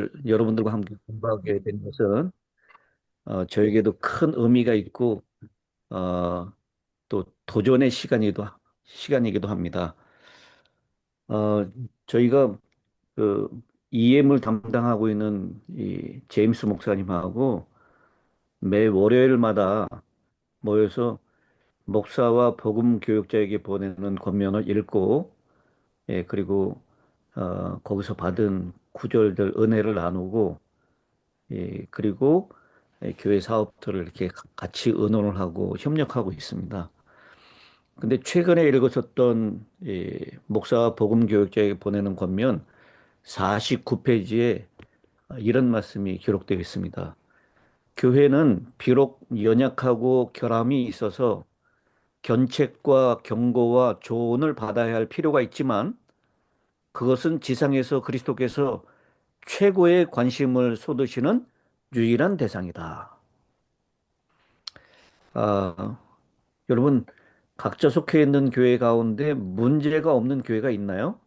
오늘 여러분들과 함께 공부하게 된 것은 저에게도 큰 의미가 있고 어, 또 도전의 시간이기도 합니다. 어, 저희가 그 EM을 담당하고 있는 이 제임스 목사님하고 매 월요일마다 모여서 목사와 복음 교육자에게 보내는 권면을 읽고 그리고 거기서 받은 구절들 은혜를 나누고 그리고 교회 사업들을 이렇게 같이 의논을 하고 협력하고 있습니다. 근데 최근에 읽었었던 목사 복음 교육자에게 보내는 권면 49페이지에 이런 말씀이 기록되어 있습니다. 교회는 비록 연약하고 결함이 있어서 견책과 경고와 조언을 받아야 할 필요가 있지만 그것은 지상에서 그리스도께서 최고의 관심을 쏟으시는 유일한 대상이다. 아, 여러분, 각자 속해 있는 교회 가운데 문제가 없는 교회가 있나요?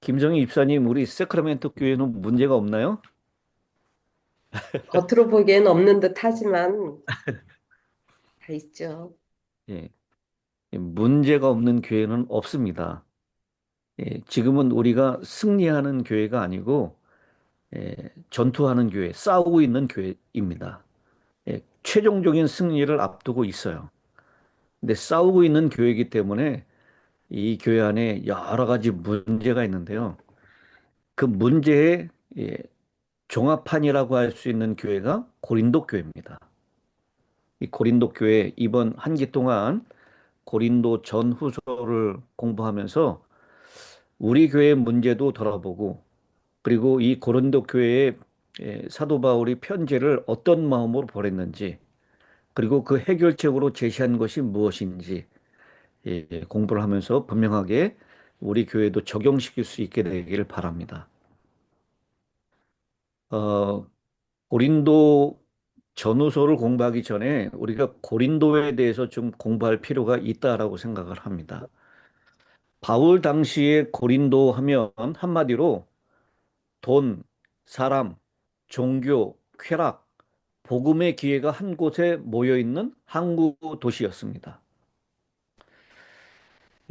김정희 입사님, 우리 세크라멘토 교회는 문제가 없나요? 겉으로 보기에는 없는 듯 하지만 다 있죠. 예, 문제가 없는 교회는 없습니다. 지금은 우리가 승리하는 교회가 아니고 전투하는 교회, 싸우고 있는 교회입니다. 최종적인 승리를 앞두고 있어요. 근데 싸우고 있는 교회이기 때문에 이 교회 안에 여러 가지 문제가 있는데요. 그 문제의 예, 종합판이라고 할 수 있는 교회가 고린도 교회입니다. 이 고린도 교회 이번 한 기 동안 고린도 전후서를 공부하면서 우리 교회의 문제도 돌아보고 그리고 이 고린도 교회에 사도 바울이 편지를 어떤 마음으로 보냈는지 그리고 그 해결책으로 제시한 것이 무엇인지 공부를 하면서 분명하게 우리 교회도 적용시킬 수 있게 되기를 바랍니다. 어, 고린도 전후서를 공부하기 전에 우리가 고린도에 대해서 좀 공부할 필요가 있다라고 생각을 합니다. 바울 당시에 고린도 하면 한마디로 돈, 사람, 종교, 쾌락, 복음의 기회가 한 곳에 모여 있는 항구 도시였습니다.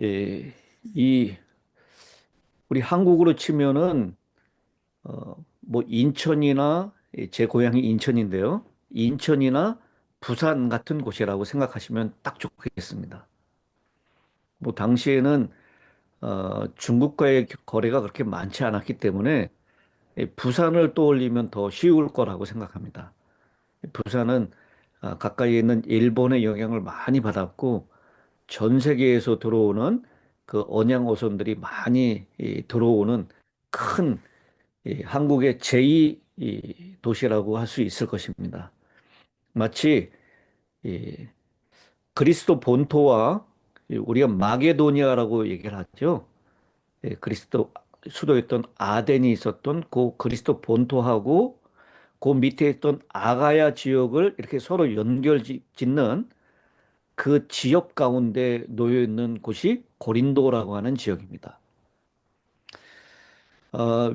예, 이 우리 한국으로 치면은 뭐 인천이나 제 고향이 인천인데요. 인천이나 부산 같은 곳이라고 생각하시면 딱 좋겠습니다. 뭐 당시에는 중국과의 거래가 그렇게 많지 않았기 때문에 부산을 떠올리면 더 쉬울 거라고 생각합니다. 부산은 가까이에 있는 일본의 영향을 많이 받았고 전 세계에서 들어오는 그 언양 어선들이 많이 들어오는 큰 한국의 제2 도시라고 할 수 있을 것입니다. 마치 이 그리스도 본토와 우리가 마게도니아라고 얘기를 하죠. 그리스도 수도였던 아덴이 있었던 그 그리스도 본토하고 그 밑에 있던 아가야 지역을 이렇게 서로 연결 짓는 그 지역 가운데 놓여 있는 곳이 고린도라고 하는 지역입니다.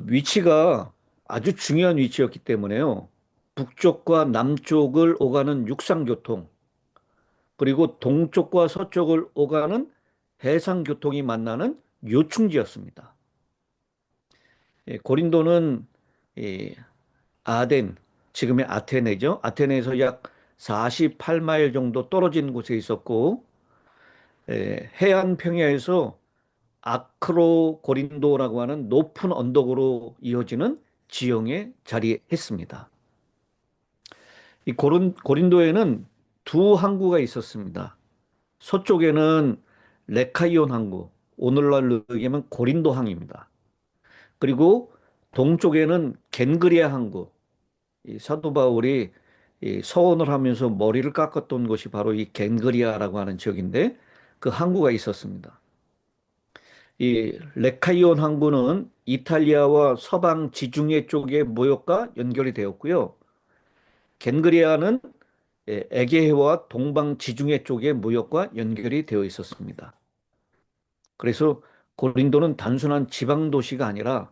위치가 아주 중요한 위치였기 때문에요. 북쪽과 남쪽을 오가는 육상교통, 그리고 동쪽과 서쪽을 오가는 해상교통이 만나는 요충지였습니다. 고린도는 이 아덴, 지금의 아테네죠. 아테네에서 약 48마일 정도 떨어진 곳에 있었고, 해안 평야에서 아크로 고린도라고 하는 높은 언덕으로 이어지는 지형에 자리했습니다. 이 고린도에는 두 항구가 있었습니다. 서쪽에는 레카이온 항구, 오늘날로 얘기하면 고린도항입니다. 그리고 동쪽에는 겐그리아 항구, 이 사도 바울이 이 서원을 하면서 머리를 깎았던 곳이 바로 이 겐그리아라고 하는 지역인데 그 항구가 있었습니다. 이 레카이온 항구는 이탈리아와 서방 지중해 쪽의 무역과 연결이 되었고요. 겐그리아는 에게해와 동방 지중해 쪽의 무역과 연결이 되어 있었습니다. 그래서 고린도는 단순한 지방 도시가 아니라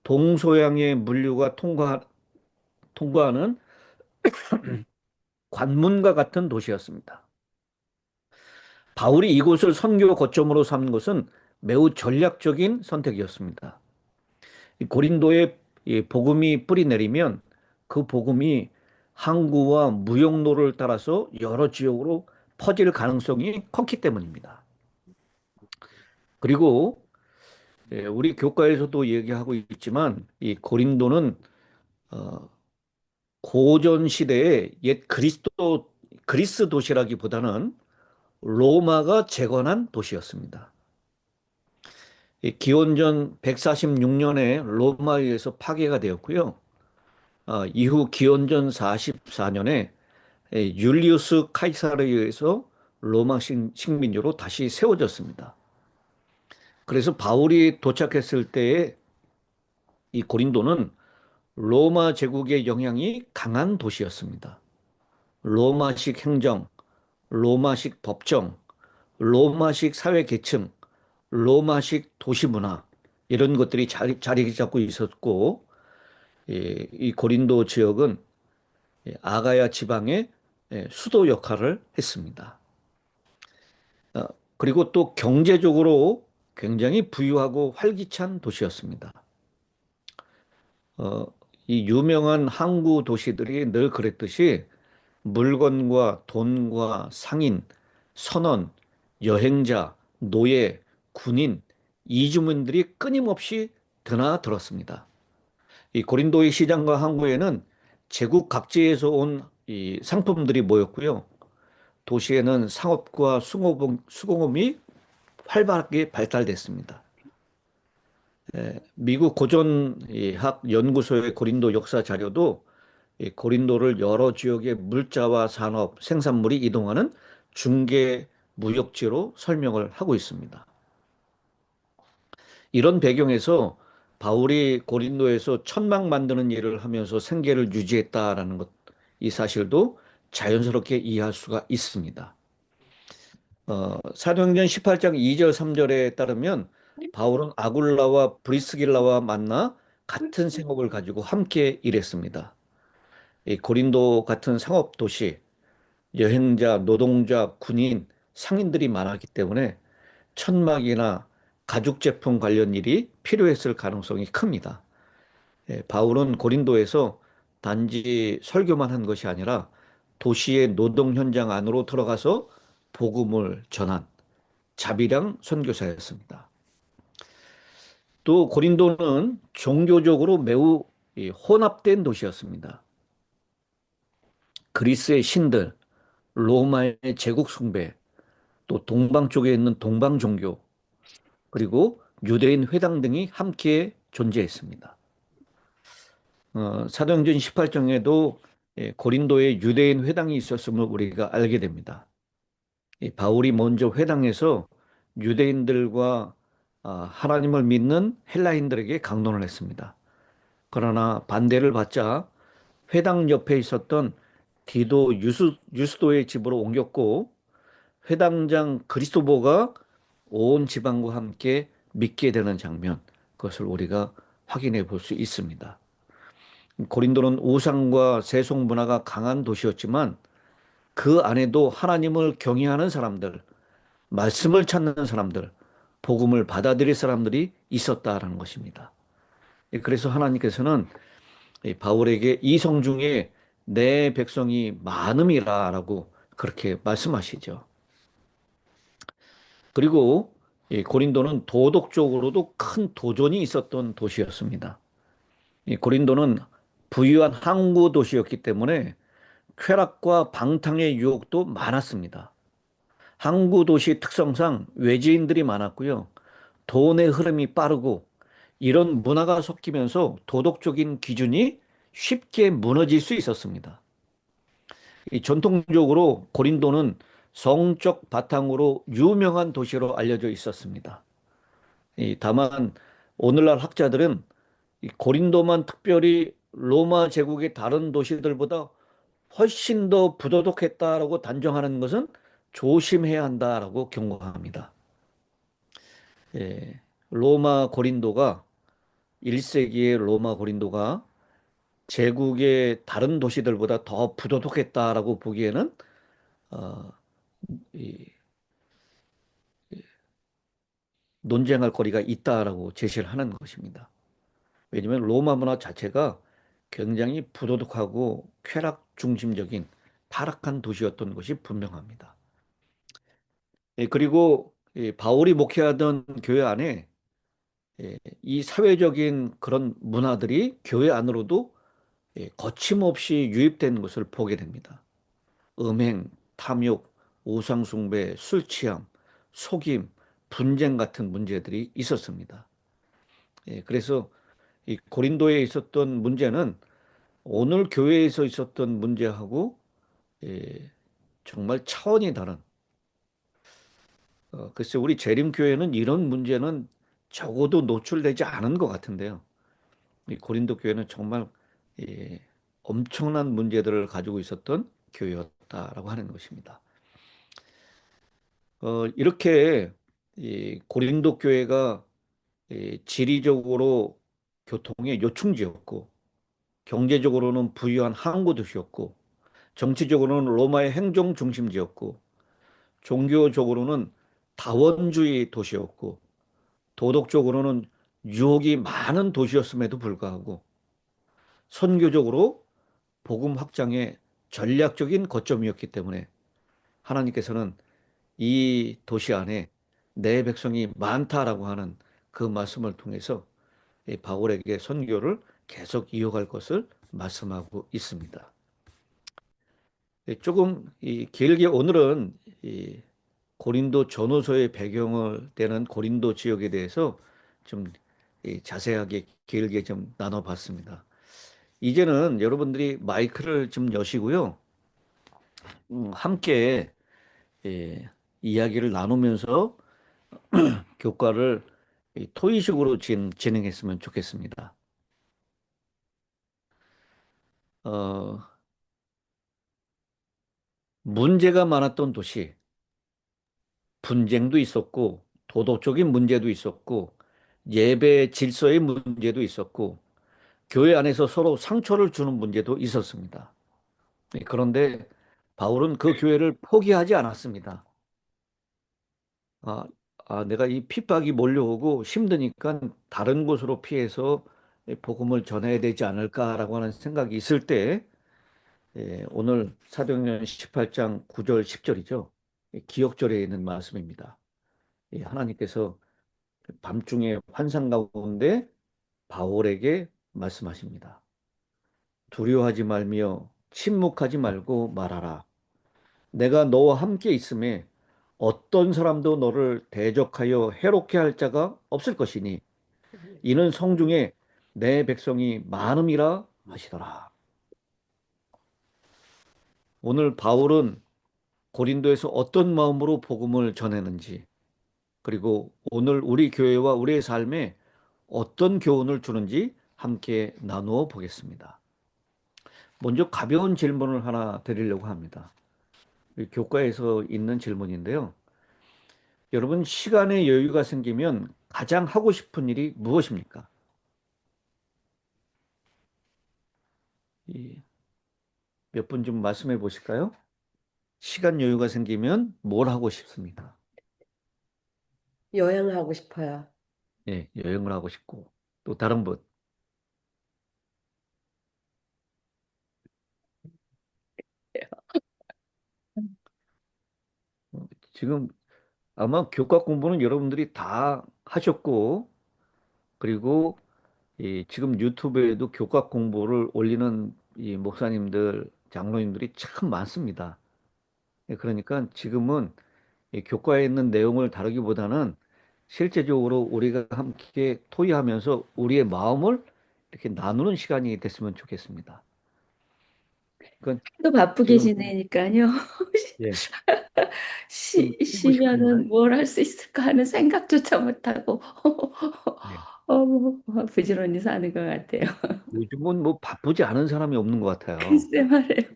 동서양의 물류가 통과하는 관문과 같은 도시였습니다. 바울이 이곳을 선교 거점으로 삼은 것은 매우 전략적인 선택이었습니다. 이 고린도에 이 복음이 뿌리 내리면 그 복음이 항구와 무역로를 따라서 여러 지역으로 퍼질 가능성이 컸기 때문입니다. 그리고 우리 교과에서도 얘기하고 있지만 이 고린도는 어, 고전 시대의 옛 그리스 도시라기보다는 로마가 재건한 도시였습니다. 이 기원전 146년에 로마에 의해서 파괴가 되었고요. 이후 기원전 44년에 율리우스 카이사르에 의해서 로마 식민지로 다시 세워졌습니다. 그래서 바울이 도착했을 때에 이 고린도는 로마 제국의 영향이 강한 도시였습니다. 로마식 행정, 로마식 법정, 로마식 사회 계층, 로마식 도시 문화 이런 것들이 자리 잡고 있었고 이 고린도 지역은 아가야 지방의 수도 역할을 했습니다. 어, 그리고 또 경제적으로 굉장히 부유하고 활기찬 도시였습니다. 어, 이 유명한 항구 도시들이 늘 그랬듯이 물건과 돈과 상인, 선원, 여행자, 노예, 군인, 이주민들이 끊임없이 드나들었습니다. 이 고린도의 시장과 항구에는 제국 각지에서 온 이 상품들이 모였고요. 도시에는 상업과 수공업이 활발하게 발달됐습니다. 미국 고전학 연구소의 고린도 역사 자료도 이 고린도를 여러 지역의 물자와 산업, 생산물이 이동하는 중개 무역지로 설명을 하고 있습니다. 이런 배경에서 바울이 고린도에서 천막 만드는 일을 하면서 생계를 유지했다라는 것, 이 사실도 자연스럽게 이해할 수가 있습니다. 사도행전 18장 2절 3절에 따르면 바울은 아굴라와 브리스길라와 만나 같은 생업을 가지고 함께 일했습니다. 이 고린도 같은 상업 도시, 여행자, 노동자, 군인, 상인들이 많았기 때문에 천막이나 가죽 제품 관련 일이 필요했을 가능성이 큽니다. 바울은 고린도에서 단지 설교만 한 것이 아니라 도시의 노동 현장 안으로 들어가서 복음을 전한 자비랑 선교사였습니다. 또 고린도는 종교적으로 매우 혼합된 도시였습니다. 그리스의 신들, 로마의 제국 숭배, 또 동방 쪽에 있는 동방 종교, 그리고 유대인 회당 등이 함께 존재했습니다. 사도행전 18장에도 고린도에 유대인 회당이 있었음을 우리가 알게 됩니다. 이 바울이 먼저 회당에서 유대인들과 하나님을 믿는 헬라인들에게 강론을 했습니다. 그러나 반대를 받자 회당 옆에 있었던 디도 유스도의 집으로 옮겼고 회당장 그리스도보가 온 지방과 함께 믿게 되는 장면, 그것을 우리가 확인해 볼 수 있습니다. 고린도는 우상과 세속 문화가 강한 도시였지만 그 안에도 하나님을 경외하는 사람들, 말씀을 찾는 사람들, 복음을 받아들일 사람들이 있었다라는 것입니다. 그래서 하나님께서는 바울에게 이성 중에 내 백성이 많음이라라고 그렇게 말씀하시죠. 그리고 이 고린도는 도덕적으로도 큰 도전이 있었던 도시였습니다. 이 고린도는 부유한 항구 도시였기 때문에 쾌락과 방탕의 유혹도 많았습니다. 항구 도시 특성상 외지인들이 많았고요. 돈의 흐름이 빠르고 이런 문화가 섞이면서 도덕적인 기준이 쉽게 무너질 수 있었습니다. 이 전통적으로 고린도는 성적 바탕으로 유명한 도시로 알려져 있었습니다. 다만 오늘날 학자들은 이 고린도만 특별히 로마 제국의 다른 도시들보다 훨씬 더 부도덕했다라고 단정하는 것은 조심해야 한다라고 경고합니다. 예. 로마 고린도가 1세기의 로마 고린도가 제국의 다른 도시들보다 더 부도덕했다라고 보기에는 어, 이, 논쟁할 거리가 있다라고 제시를 하는 것입니다. 왜냐하면 로마 문화 자체가 굉장히 부도덕하고 쾌락 중심적인 타락한 도시였던 것이 분명합니다. 그리고 바울이 목회하던 교회 안에 이 사회적인 그런 문화들이 교회 안으로도 거침없이 유입된 것을 보게 됩니다. 음행, 탐욕, 우상숭배, 술 취함, 속임, 분쟁 같은 문제들이 있었습니다. 그래서 이 고린도에 있었던 문제는 오늘 교회에서 있었던 문제하고 예, 정말 차원이 다른 글쎄 우리 재림교회는 이런 문제는 적어도 노출되지 않은 것 같은데요. 이 고린도 교회는 정말 예, 엄청난 문제들을 가지고 있었던 교회였다라고 하는 것입니다. 이렇게 이 고린도 교회가 지리적으로 교통의 요충지였고 경제적으로는 부유한 항구 도시였고 정치적으로는 로마의 행정 중심지였고 종교적으로는 다원주의 도시였고 도덕적으로는 유혹이 많은 도시였음에도 불구하고 선교적으로 복음 확장의 전략적인 거점이었기 때문에 하나님께서는 이 도시 안에 내 백성이 많다라고 하는 그 말씀을 통해서 이 바울에게 선교를 계속 이어갈 것을 말씀하고 있습니다. 조금 길게 오늘은 이 고린도 전후서의 배경을 떼는 고린도 지역에 대해서 좀 자세하게 길게 좀 나눠봤습니다. 이제는 여러분들이 마이크를 좀 여시고요. 함께 예, 이야기를 나누면서 교과를 토의식으로 진행했으면 좋겠습니다. 어, 문제가 많았던 도시, 분쟁도 있었고, 도덕적인 문제도 있었고, 예배 질서의 문제도 있었고, 교회 안에서 서로 상처를 주는 문제도 있었습니다. 그런데 바울은 그 교회를 포기하지 않았습니다. 아, 내가 이 핍박이 몰려오고 힘드니까 다른 곳으로 피해서 복음을 전해야 되지 않을까라고 하는 생각이 있을 때, 오늘 사도행전 18장 9절 10절이죠. 기억절에 있는 말씀입니다. 하나님께서 밤중에 환상 가운데 바울에게 말씀하십니다. 두려워하지 말며 침묵하지 말고 말하라. 내가 너와 함께 있음에 어떤 사람도 너를 대적하여 해롭게 할 자가 없을 것이니 이는 성중에 내 백성이 많음이라 하시더라. 오늘 바울은 고린도에서 어떤 마음으로 복음을 전했는지 그리고 오늘 우리 교회와 우리의 삶에 어떤 교훈을 주는지 함께 나누어 보겠습니다. 먼저 가벼운 질문을 하나 드리려고 합니다. 교과에서 있는 질문인데요. 여러분, 시간의 여유가 생기면 가장 하고 싶은 일이 무엇입니까? 몇 분 좀 말씀해 보실까요? 시간 여유가 생기면 뭘 하고 싶습니까? 여행하고 싶어요. 예, 여행을 하고 싶고, 또 다른 분. 지금 아마 교과 공부는 여러분들이 다 하셨고, 그리고 지금 유튜브에도 교과 공부를 올리는 이 목사님들, 장로님들이 참 많습니다. 그러니까 지금은 이 교과에 있는 내용을 다루기보다는 실제적으로 우리가 함께 토의하면서 우리의 마음을 이렇게 나누는 시간이 됐으면 좋겠습니다. 그러니까 또 바쁘게 지금 지내니까요. 예, 좀 하고 싶은 말, 쉬면은 뭘 할 수 있을까 하는 생각조차 못하고 예. 부지런히 사는 것 같아요. 요즘은 뭐 바쁘지 않은 사람이 없는 것 같아요. 글쎄 말이에요.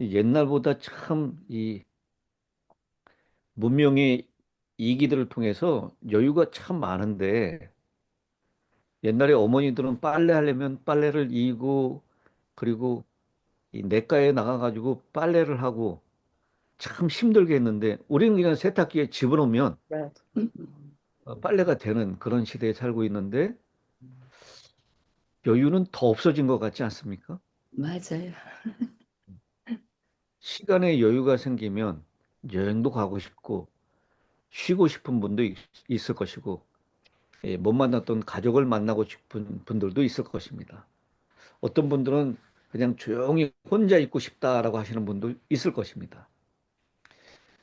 옛날보다 참 이 문명이 이기들을 통해서 여유가 참 많은데 옛날에 어머니들은 빨래 하려면 빨래를 이고 그리고 이 냇가에 나가가지고 빨래를 하고 참 힘들게 했는데 우리는 그냥 세탁기에 집어넣으면 맞아. 음, 빨래가 되는 그런 시대에 살고 있는데 여유는 더 없어진 것 같지 않습니까? 맞아요. 시간에 여유가 생기면 여행도 가고 싶고 쉬고 싶은 분도 있을 것이고 못 만났던 가족을 만나고 싶은 분들도 있을 것입니다. 어떤 분들은 그냥 조용히 혼자 있고 싶다라고 하시는 분도 있을 것입니다.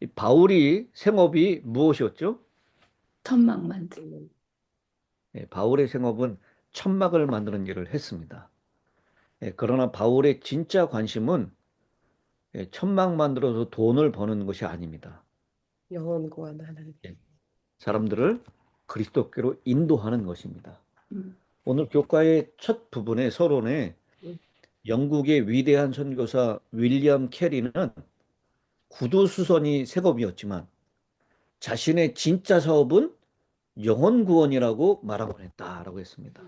이 바울이 생업이 무엇이었죠? 천막 만든. 음, 바울의 생업은 천막을 만드는 일을 했습니다. 그러나 바울의 진짜 관심은 천막 만들어서 돈을 버는 것이 아닙니다. 영혼 구원하는. 예, 사람들을 그리스도께로 인도하는 것입니다. 음, 오늘 교과의 첫 부분의 서론에 음, 영국의 위대한 선교사 윌리엄 캐리는 구두수선이 색업이었지만 자신의 진짜 사업은 영혼 구원이라고 말하곤 했다라고 했습니다.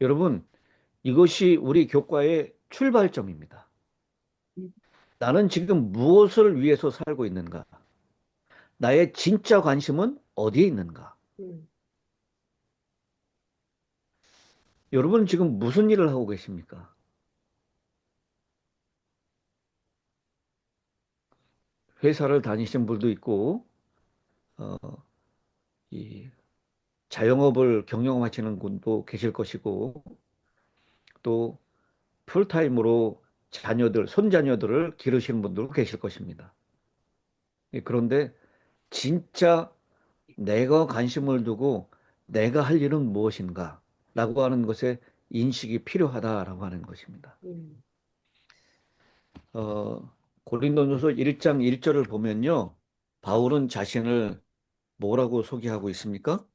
여러분, 이것이 우리 교과의 출발점입니다. 음. 나는 지금 무엇을 위해서 살고 있는가? 나의 진짜 관심은 어디에 있는가? 음. 여러분 지금 무슨 일을 하고 계십니까? 회사를 다니시는 분도 있고, 어, 이 자영업을 경영하시는 분도 계실 것이고, 또 풀타임으로 손자녀들을 기르시는 분도 계실 것입니다. 그런데 진짜 내가 관심을 두고 내가 할 일은 무엇인가? 라고 하는 것에 인식이 필요하다라고 하는 것입니다. 음. 어, 고린도전서 1장 1절을 보면요. 바울은 자신을 뭐라고 소개하고 있습니까?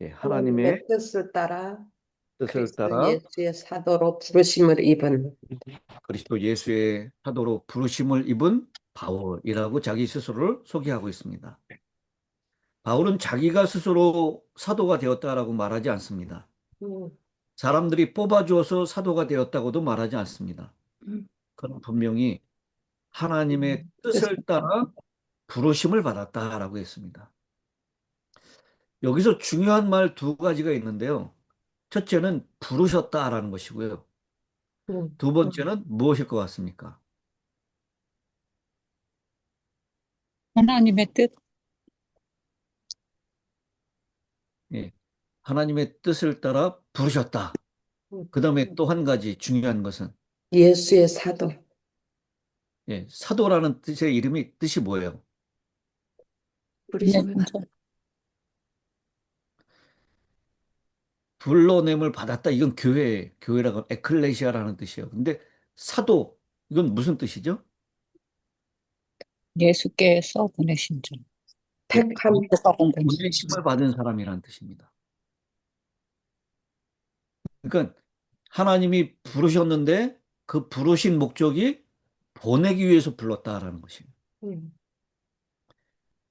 예, 하나님의 하나님의 뜻을 따라 뜻을 그리스도 따라 예수의 사도로 부르심을 입은. 그리스도 예수의 사도로 부르심을 입은 바울이라고 자기 스스로를 소개하고 있습니다. 바울은 자기가 스스로 사도가 되었다라고 말하지 않습니다. 음, 사람들이 뽑아주어서 사도가 되었다고도 말하지 않습니다. 음. 그는 분명히 하나님의 뜻. 뜻을 따라 부르심을 받았다라고 했습니다. 여기서 중요한 말 두 가지가 있는데요. 첫째는 부르셨다라는 것이고요. 음, 두 번째는 무엇일 것 같습니까? 하나님의 뜻, 예, 하나님의 뜻을 따라 부르셨다. 음. 그 다음에 또 한 가지 중요한 것은 예수의 사도. 사도라는 뜻의 뜻이 뭐예요? 부르심을 받. 메신저, 불러냄을 받았다. 이건 교회라고 에클레시아라는 뜻이에요. 근데 사도 이건 무슨 뜻이죠? 예수께서 보내신 줄. 택함. 누가 본 건지. 보내심을 받은 사람이라는 뜻입니다. 그러니까 하나님이 부르셨는데 그 부르신 목적이 보내기 위해서 불렀다라는 것입니다. 음,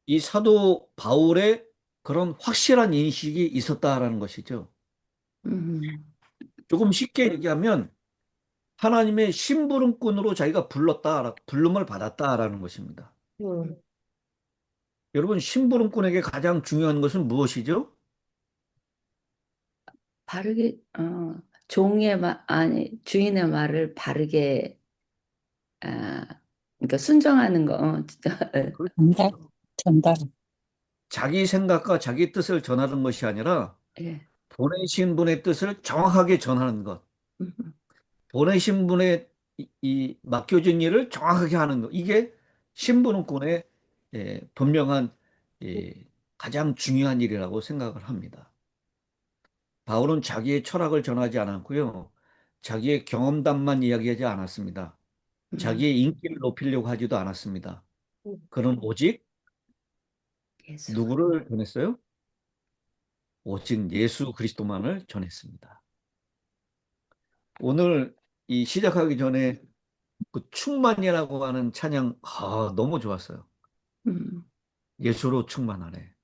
이 사도 바울의 그런 확실한 인식이 있었다라는 것이죠. 음, 조금 쉽게 얘기하면 하나님의 심부름꾼으로 자기가 부름을 받았다라는 것입니다. 음, 여러분, 심부름꾼에게 가장 중요한 것은 무엇이죠? 바르게, 종의 말, 아니, 주인의 말을 바르게, 아, 그러니까 순종하는 거, 전달, 그렇죠. 전달. 자기 생각과 자기 뜻을 전하는 것이 아니라 예. 보내신 분의 뜻을 정확하게 전하는 것. 음, 보내신 분의 이 맡겨진 일을 정확하게 하는 것. 이게 신부름꾼의 분명한 가장 중요한 일이라고 생각을 합니다. 바울은 자기의 철학을 전하지 않았고요. 자기의 경험담만 이야기하지 않았습니다. 음. 자기의 인기를 높이려고 하지도 않았습니다. 음, 그는 오직 예수. 누구를 전했어요? 오직 예수 그리스도만을 전했습니다. 오늘 이 시작하기 전에 그 충만이라고 하는 찬양 너무 좋았어요. 음, 예수로 충만하래.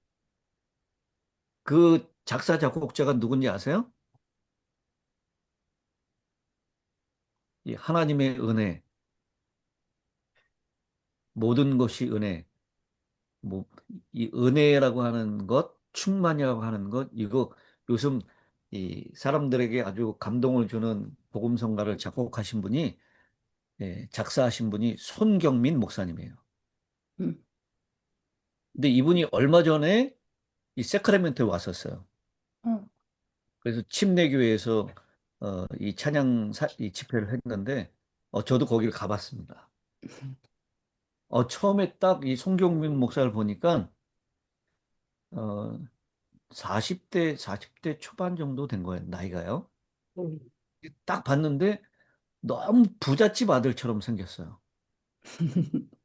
그 작사, 작곡자가 누군지 아세요? 이 하나님의 은혜, 모든 것이 은혜, 뭐, 이 은혜라고 하는 것, 충만이라고 하는 것, 이거 요즘 이 사람들에게 아주 감동을 주는 복음성가를 작곡하신 분이, 작사하신 분이 손경민 목사님이에요. 음, 근데 이분이 얼마 전에 이 세크라멘토에 왔었어요. 어, 그래서 침례교회에서 이 이 집회를 했는데, 저도 거기를 가봤습니다. 처음에 딱 이 송경민 목사를 보니까, 어, 40대 초반 정도 된 거예요, 나이가요. 음, 딱 봤는데 너무 부잣집 아들처럼 생겼어요.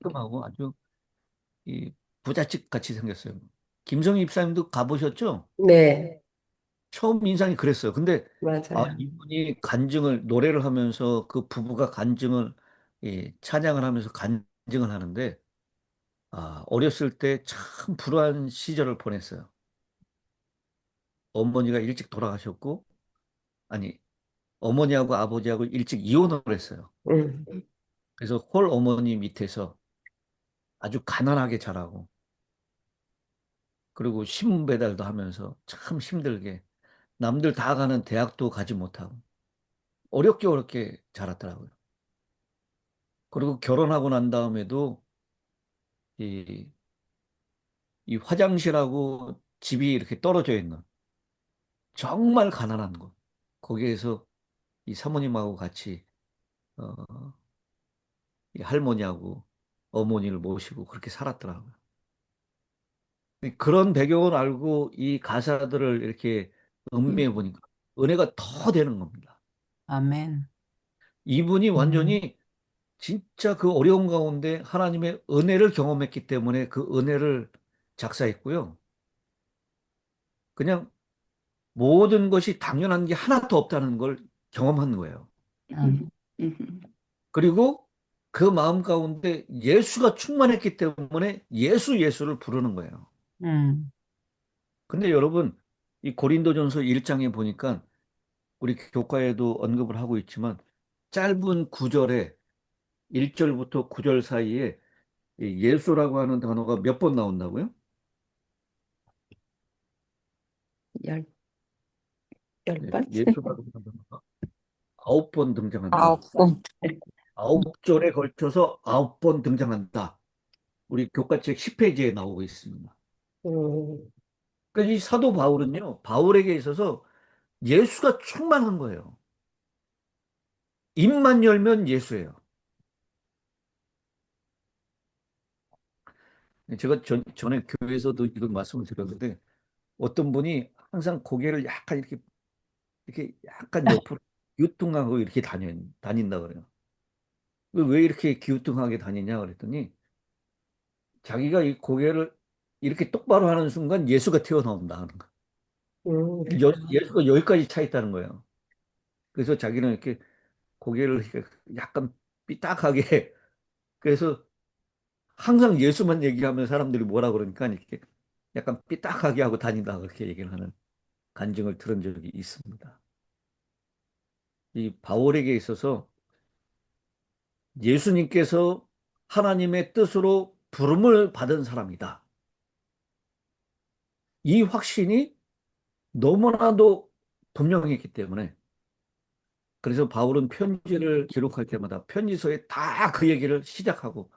깔끔하고 아주 이 부잣집 같이 생겼어요. 김성희 입사님도 가보셨죠? 네, 처음 인상이 그랬어요. 근데 맞아요. 이분이 간증을 노래를 하면서 그 부부가 간증을 찬양을 하면서 간증을 하는데 어렸을 때 참 불우한 시절을 보냈어요. 어머니가 일찍 돌아가셨고 아니 어머니하고 아버지하고 일찍 이혼을 했어요. 음, 그래서 홀 어머니 밑에서 아주 가난하게 자라고 그리고 신문 배달도 하면서 참 힘들게 남들 다 가는 대학도 가지 못하고 어렵게 어렵게 자랐더라고요. 그리고 결혼하고 난 다음에도 이, 이 화장실하고 집이 이렇게 떨어져 있는 정말 가난한 곳. 거기에서 이 사모님하고 같이 어, 이 할머니하고 어머니를 모시고 그렇게 살았더라고요. 그런 배경을 알고 이 가사들을 이렇게 음, 음미해 보니까 은혜가 더 되는 겁니다. 아멘. 이분이 완전히 진짜 그 어려운 가운데 하나님의 은혜를 경험했기 때문에 그 은혜를 작사했고요. 그냥 모든 것이 당연한 게 하나도 없다는 걸 경험한 거예요. 음, 음, 그리고 그 마음 가운데 예수가 충만했기 때문에 예수를 부르는 거예요. 음, 근데 여러분, 이 고린도전서 1장에 보니까 우리 교과에도 언급을 하고 있지만 짧은 구절에 1절부터 9절 사이에 이 예수라고 하는 단어가 몇 번 나온다고요? 열, 열 번? 예수라고 하는 단어가 9번 등장한다. 9번. 9절에 걸쳐서 9번 등장한다. 우리 교과책 10페이지에 나오고 있습니다. 음, 그러니까 이 사도 바울은요, 바울에게 있어서 예수가 충만한 거예요. 입만 열면 예수예요. 제가 전에 교회에서도 이런 말씀을 드렸는데 어떤 분이 항상 고개를 약간 이렇게 약간 옆으로 기우뚱하고 이렇게 다닌다 그래요. 왜 이렇게 기우뚱하게 다니냐 그랬더니 자기가 이 고개를 이렇게 똑바로 하는 순간 예수가 튀어나온다 하는 거예요. 예수가 여기까지 차 있다는 거예요. 그래서 자기는 이렇게 고개를 이렇게 약간 삐딱하게 그래서 항상 예수만 얘기하면 사람들이 뭐라 그러니까 이렇게 약간 삐딱하게 하고 다닌다 그렇게 얘기를 하는 간증을 들은 적이 있습니다. 이 바울에게 있어서 예수님께서 하나님의 뜻으로 부름을 받은 사람이다. 이 확신이 너무나도 분명했기 때문에 그래서 바울은 편지를 기록할 때마다 편지서에 다 그 얘기를 시작하고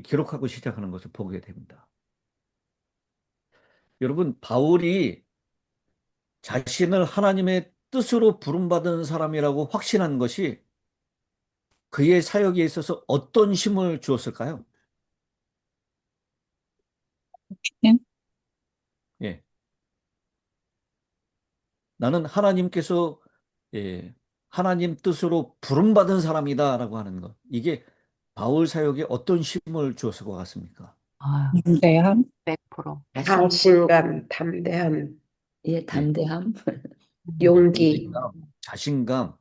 기록하고 시작하는 것을 보게 됩니다. 여러분, 바울이 자신을 하나님의 뜻으로 부름받은 사람이라고 확신한 것이 그의 사역에 있어서 어떤 힘을 주었을까요? 음, 예. 나는 하나님께서 하나님 뜻으로 부름받은 사람이다라고 하는 것. 이게 바울 사역에 어떤 힘을 주었을 것 같습니까? 담대함. 100%. 자신감, 담대함, 예, 예. 담대함. 용기, 담대함, 자신감,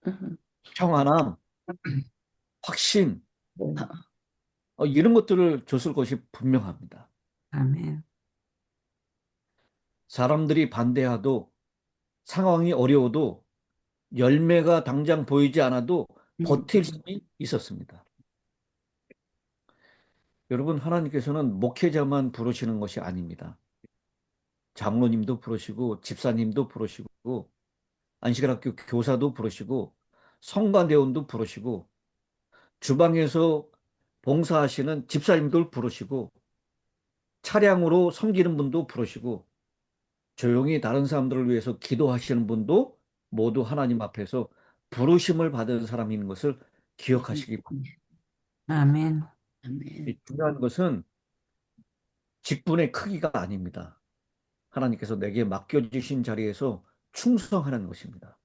음, 평안함, 확신, 음, 이런 것들을 줬을 것이 분명합니다. 아멘. 사람들이 반대하도 상황이 어려워도 열매가 당장 보이지 않아도 버틸 힘이 있었습니다. 여러분, 하나님께서는 목회자만 부르시는 것이 아닙니다. 장로님도 부르시고 집사님도 부르시고 안식일학교 교사도 부르시고 성가대원도 부르시고 주방에서 봉사하시는 집사님들 부르시고 차량으로 섬기는 분도 부르시고 조용히 다른 사람들을 위해서 기도하시는 분도 모두 하나님 앞에서 부르심을 받은 사람인 것을 기억하시기 바랍니다. 아멘. 아멘. 중요한 것은 직분의 크기가 아닙니다. 하나님께서 내게 맡겨주신 자리에서 충성하는 것입니다.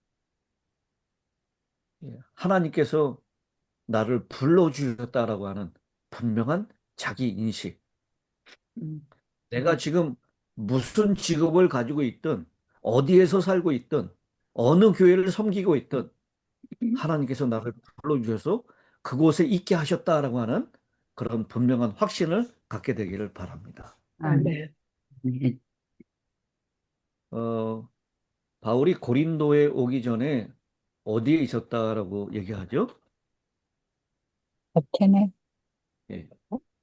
하나님께서 나를 불러주셨다라고 하는 분명한 자기 인식. 음, 내가 지금 무슨 직업을 가지고 있든, 어디에서 살고 있든, 어느 교회를 섬기고 있든, 하나님께서 나를 불러주셔서 그곳에 있게 하셨다라고 하는 그런 분명한 확신을 갖게 되기를 바랍니다. 아멘. 아멘. 어, 바울이 고린도에 오기 전에 어디에 있었다라고 얘기하죠? 아테네. 예,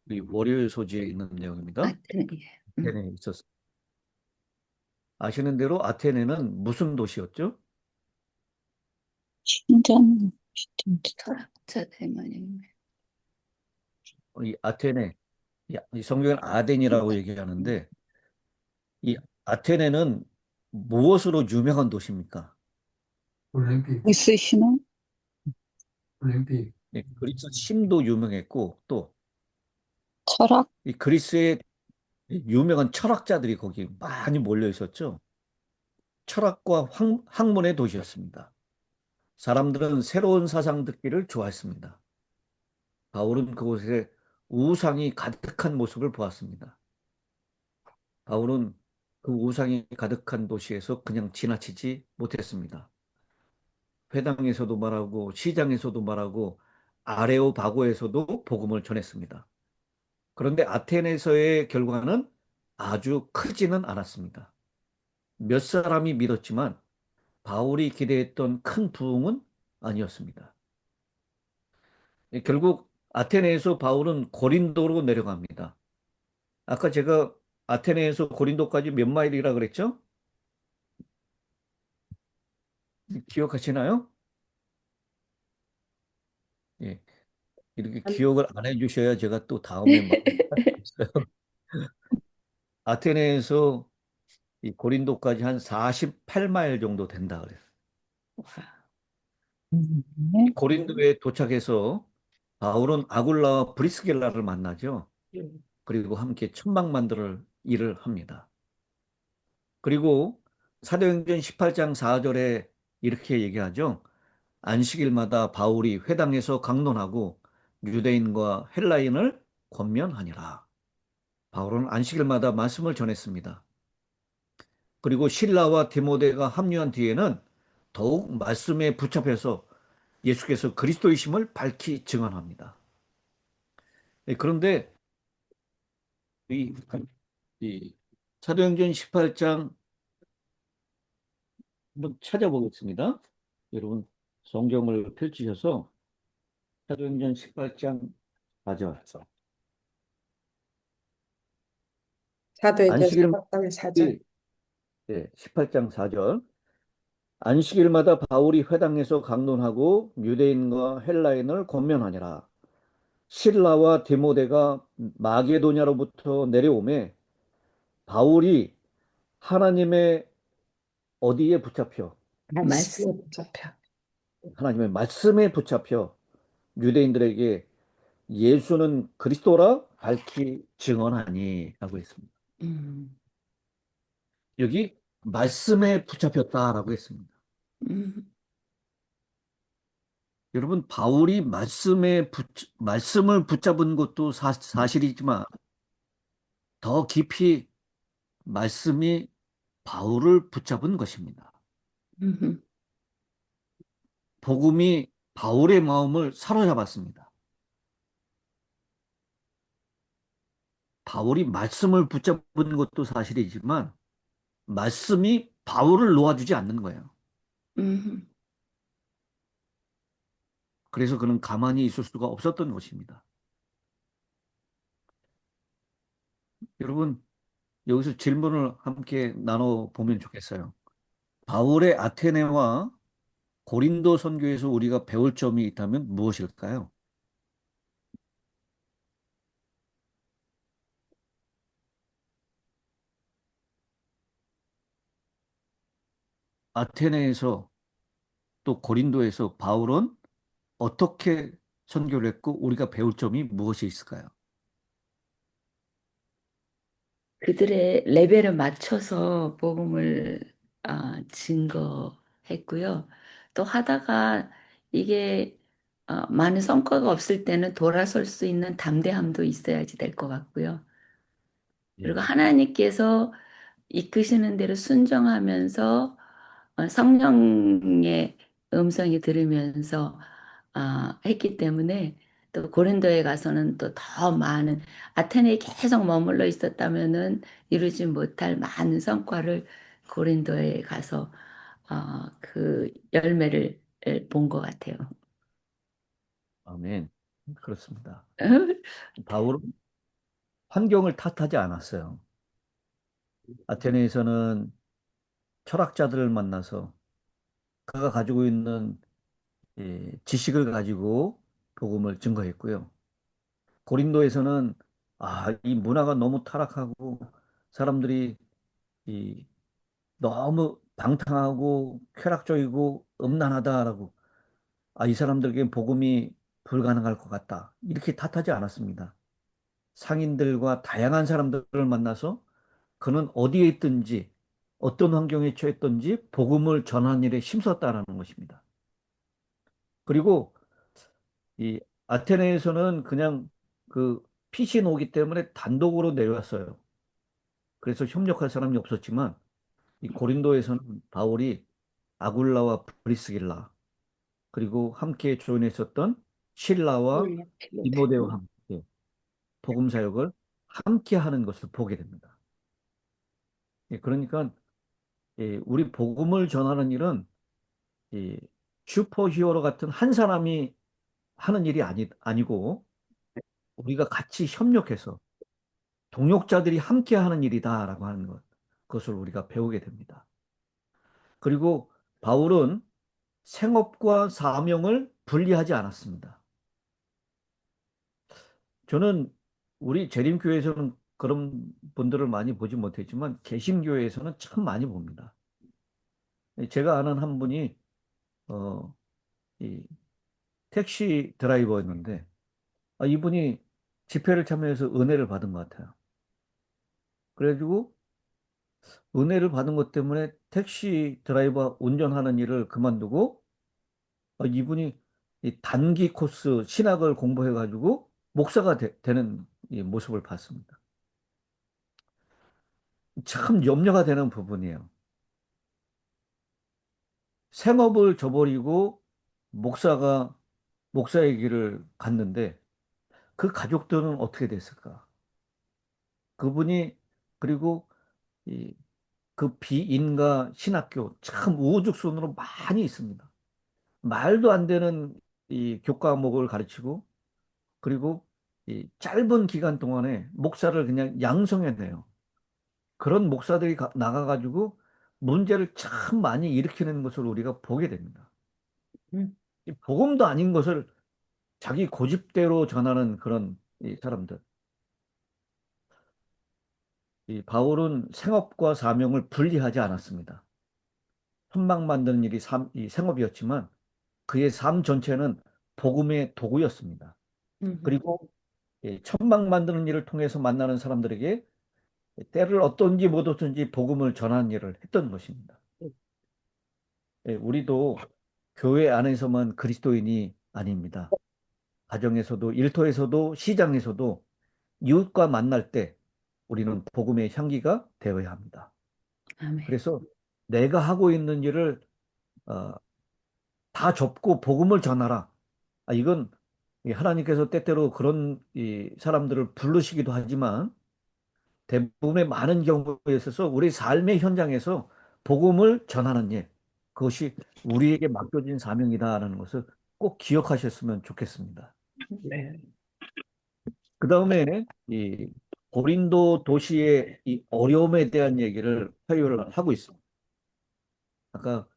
우리 월요일 소지에 있는 내용입니다. 아테네. 아테네에 있었어요. 아시는 대로 아테네는 무슨 도시였죠? 신전. 철학자 대만이네. 이 아테네, 이 성경은 아덴이라고 얘기하는데 이 아테네는 무엇으로 유명한 도시입니까? 올림픽, 그리스 신화. 올림픽, 예, 그리스 신도 유명했고 또 철학. 이 그리스의 유명한 철학자들이 거기 많이 몰려 있었죠. 철학과 학문의 도시였습니다. 사람들은 새로운 사상 듣기를 좋아했습니다. 바울은 그곳에 우상이 가득한 모습을 보았습니다. 바울은 그 우상이 가득한 도시에서 그냥 지나치지 못했습니다. 회당에서도 말하고 시장에서도 말하고 아레오바고에서도 복음을 전했습니다. 그런데 아테네에서의 결과는 아주 크지는 않았습니다. 몇 사람이 믿었지만 바울이 기대했던 큰 부흥은 아니었습니다. 결국 아테네에서 바울은 고린도로 내려갑니다. 아까 제가 아테네에서 고린도까지 몇 마일이라 그랬죠? 기억하시나요? 예, 이렇게 기억을 안 해주셔야 제가 또 다음에 막 있어요. 아테네에서 이 고린도까지 한 48마일 정도 된다 그래요. 네. 고린도에 도착해서 바울은 아굴라와 브리스길라를 만나죠. 그리고 함께 천막만들을 일을 합니다. 그리고 사도행전 18장 4절에 이렇게 얘기하죠. 안식일마다 바울이 회당에서 강론하고 유대인과 헬라인을 권면하니라. 바울은 안식일마다 말씀을 전했습니다. 그리고 실라와 디모데가 합류한 뒤에는 더욱 말씀에 붙잡혀서 예수께서 그리스도이심을 밝히 증언합니다. 그런데 이, 이 사도행전 18장 한번 찾아보겠습니다. 여러분 성경을 펼치셔서 사도행전 18장 4절. 사도행전 안식일 18장 4절. 18장 4절. 안식일마다 바울이 회당에서 강론하고 유대인과 헬라인을 권면하니라. 실라와 디모데가 마게도냐로부터 내려오매 바울이 하나님의 어디에 붙잡혀? 말씀 붙잡혀. 하나님의 말씀에 붙잡혀 유대인들에게 예수는 그리스도라 밝히 증언하니 라고 했습니다. 음, 여기 말씀에 붙잡혔다라고 했습니다. 음, 여러분 바울이 말씀을 붙잡은 것도 사실이지만 더 깊이 말씀이 바울을 붙잡은 것입니다. 음, 복음이 바울의 마음을 사로잡았습니다. 바울이 말씀을 붙잡은 것도 사실이지만 말씀이 바울을 놓아주지 않는 거예요. 음, 그래서 그는 가만히 있을 수가 없었던 것입니다. 여러분, 여기서 질문을 함께 나눠보면 좋겠어요. 바울의 아테네와 고린도 선교에서 우리가 배울 점이 있다면 무엇일까요? 아테네에서 또 고린도에서 바울은 어떻게 선교를 했고 우리가 배울 점이 무엇이 있을까요? 그들의 레벨에 맞춰서 복음을 증거했고요. 또 하다가 이게 많은 성과가 없을 때는 돌아설 수 있는 담대함도 있어야지 될 것 같고요. 그리고 예. 하나님께서 이끄시는 대로 순종하면서 성령의 음성이 들으면서 했기 때문에 또 고린도에 가서는 또 더 많은 아테네에 계속 머물러 있었다면은 이루지 못할 많은 성과를 고린도에 가서 그 열매를 본 것 같아요. 아멘. 그렇습니다. 바울은 환경을 탓하지 않았어요. 아테네에서는 철학자들을 만나서 그가 가지고 있는 지식을 가지고 복음을 증거했고요. 고린도에서는 이 문화가 너무 타락하고 사람들이 이 너무 방탕하고 쾌락적이고 음란하다라고 이 사람들에게 복음이 불가능할 것 같다. 이렇게 탓하지 않았습니다. 상인들과 다양한 사람들을 만나서 그는 어디에 있든지 어떤 환경에 처했든지 복음을 전하는 일에 힘썼다라는 것입니다. 그리고 이 아테네에서는 그냥 그 피신 오기 때문에 단독으로 내려왔어요. 그래서 협력할 사람이 없었지만 이 고린도에서는 바울이 아굴라와 브리스길라 그리고 함께 조인했었던 실라와 디모데와 함께 복음 사역을 함께 하는 것을 보게 됩니다. 그러니까 우리 복음을 전하는 일은 이 슈퍼히어로 같은 한 사람이 하는 일이 아니고 우리가 같이 협력해서 동역자들이 함께 하는 일이다라고 하는 것, 그것을 우리가 배우게 됩니다. 그리고 바울은 생업과 사명을 분리하지 않았습니다. 저는 우리 재림교회에서는 그런 분들을 많이 보지 못했지만 개신교회에서는 참 많이 봅니다. 제가 아는 한 분이 어, 이 택시 드라이버였는데 이분이 집회를 참여해서 은혜를 받은 것 같아요. 그래가지고 은혜를 받은 것 때문에 택시 드라이버 운전하는 일을 그만두고 이분이 이 단기 코스 신학을 공부해가지고 목사가 되는 이 모습을 봤습니다. 참 염려가 되는 부분이에요. 생업을 저버리고 목사가 목사의 길을 갔는데 그 가족들은 어떻게 됐을까? 그분이 그리고 이 그 비인가 신학교 참 우후죽순으로 많이 있습니다. 말도 안 되는 이 교과목을 가르치고 그리고 이 짧은 기간 동안에 목사를 그냥 양성해내요. 그런 목사들이 나가가지고 문제를 참 많이 일으키는 것을 우리가 보게 됩니다. 음, 이 복음도 아닌 것을 자기 고집대로 전하는 그런 이 사람들. 이 바울은 생업과 사명을 분리하지 않았습니다. 천막 만드는 일이 이 생업이었지만 그의 삶 전체는 복음의 도구였습니다. 음, 그리고 천막 만드는 일을 통해서 만나는 사람들에게 때를 어떤지 못 어떤지 복음을 전하는 일을 했던 것입니다. 우리도 교회 안에서만 그리스도인이 아닙니다. 가정에서도 일터에서도 시장에서도 이웃과 만날 때 우리는 복음의 향기가 되어야 합니다. 아멘. 그래서 내가 하고 있는 일을 어, 다 접고 복음을 전하라. 이건 이 하나님께서 때때로 그런 이 사람들을 부르시기도 하지만 대부분의 많은 경우에 있어서 우리 삶의 현장에서 복음을 전하는 일, 그것이 우리에게 맡겨진 사명이다라는 것을 꼭 기억하셨으면 좋겠습니다. 네. 그 다음에 이 고린도 도시의 이 어려움에 대한 얘기를 회유를 하고 있습니다. 아까